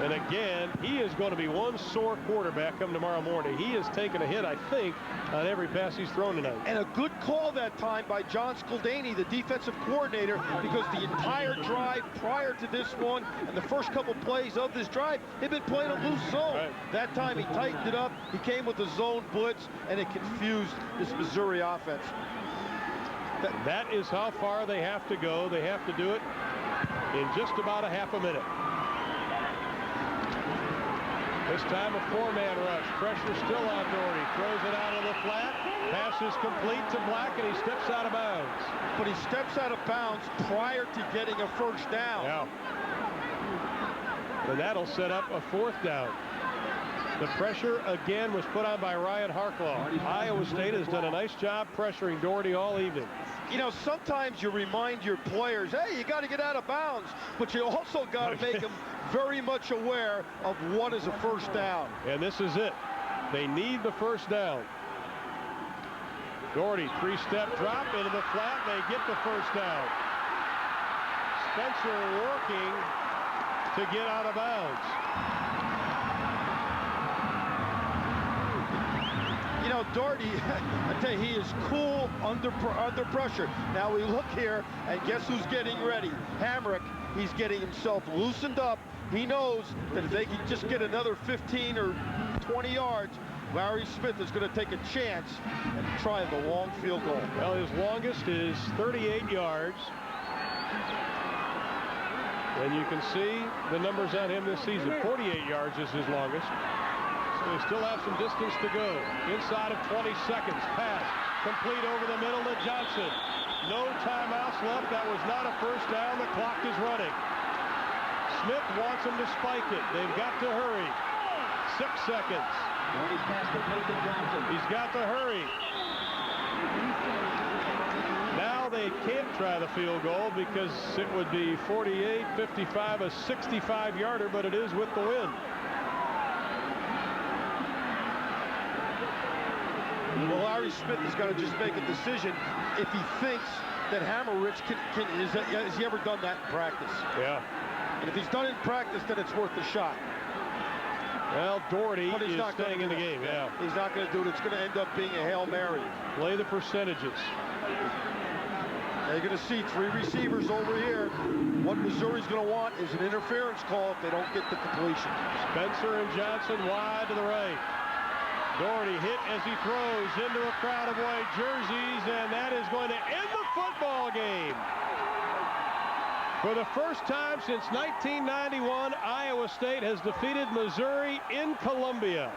And again, he is going to be one sore quarterback come tomorrow morning. He has taken a hit, I think, on every pass he's thrown tonight. And a good call that time by John Scaldani, the defensive coordinator, because the entire drive prior to this one and the first couple plays of this drive, they've been playing a loose zone. Right. That time he tightened it up. He came with the zone blitz, and it confused this Missouri offense. That is how far they have to go. They have to do it in just about a half a minute. This time a four-man rush. Pressure still on Doherty. Throws it out of the flat. Pass is complete to Black, and he steps out of bounds. But he steps out of bounds prior to getting a first down. Yeah. And that'll set up a fourth down. The pressure again was put on by Ryan Harklau. Iowa State has done a nice job pressuring Doherty all evening. You know, sometimes you remind your players, hey, you got to get out of bounds, but you also got to make them very much aware of what is a first down. And this is it. They need the first down. Doherty, three-step drop into the flat. They get the first down. Spencer working to get out of bounds. You know, Doherty, I tell you, he is cool under pressure. Now we look here, and guess who's getting ready? Hamrick. He's getting himself loosened up. He knows that if they can just get another 15 or 20 yards, Larry Smith is going to take a chance and try the long field goal. Well, his longest is 38 yards. And you can see the numbers on him this season. 48 yards is his longest. So they still have some distance to go. Inside of 20 seconds. Pass complete over the middle to Johnson. No timeouts left. That was not a first down. The clock is running. Smith wants him to spike it. They've got to hurry. 6 seconds. He's got to hurry. Now they can't try the field goal because it would be 48-55, a 65-yarder, but it is with the wind. Well, Larry Smith has got to just make a decision if he thinks that Hammerich has he ever done that in practice? Yeah. And if he's done it in practice, then it's worth the shot. Well, Doherty is staying in the game. Yeah. He's not going to do it. It's going to end up being a Hail Mary. Play the percentages. Now you're going to see three receivers over here. What Missouri's going to want is an interference call if they don't get the completion. Spencer and Johnson wide to the right. Doherty hit as he throws into a crowd of white jerseys, and that is going to end the football game. For the first time since 1991, Iowa State has defeated Missouri in Columbia.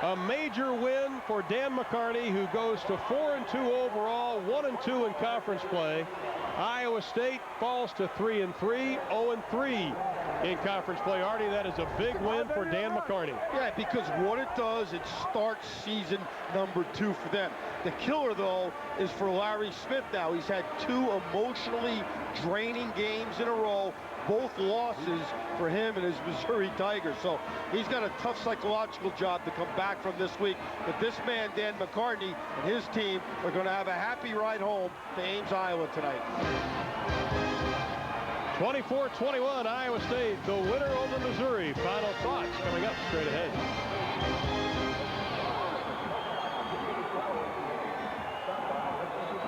A major win for Dan McCarney, who goes to 4-2 overall, 1-2 in conference play. Iowa State falls to 3-3, 0-3 in conference play. Artie, that is a big win for Dan McCarney. Yeah, because what it does, it starts season number 2 for them. The killer, though, is for Larry Smith now. He's had 2 emotionally draining games in a row, both losses for him and his Missouri Tigers. So he's got a tough psychological job to come back from this week. But this man, Dan McCarney, and his team are going to have a happy ride home to Ames, Iowa tonight. 24-21, Iowa State, the winner over Missouri.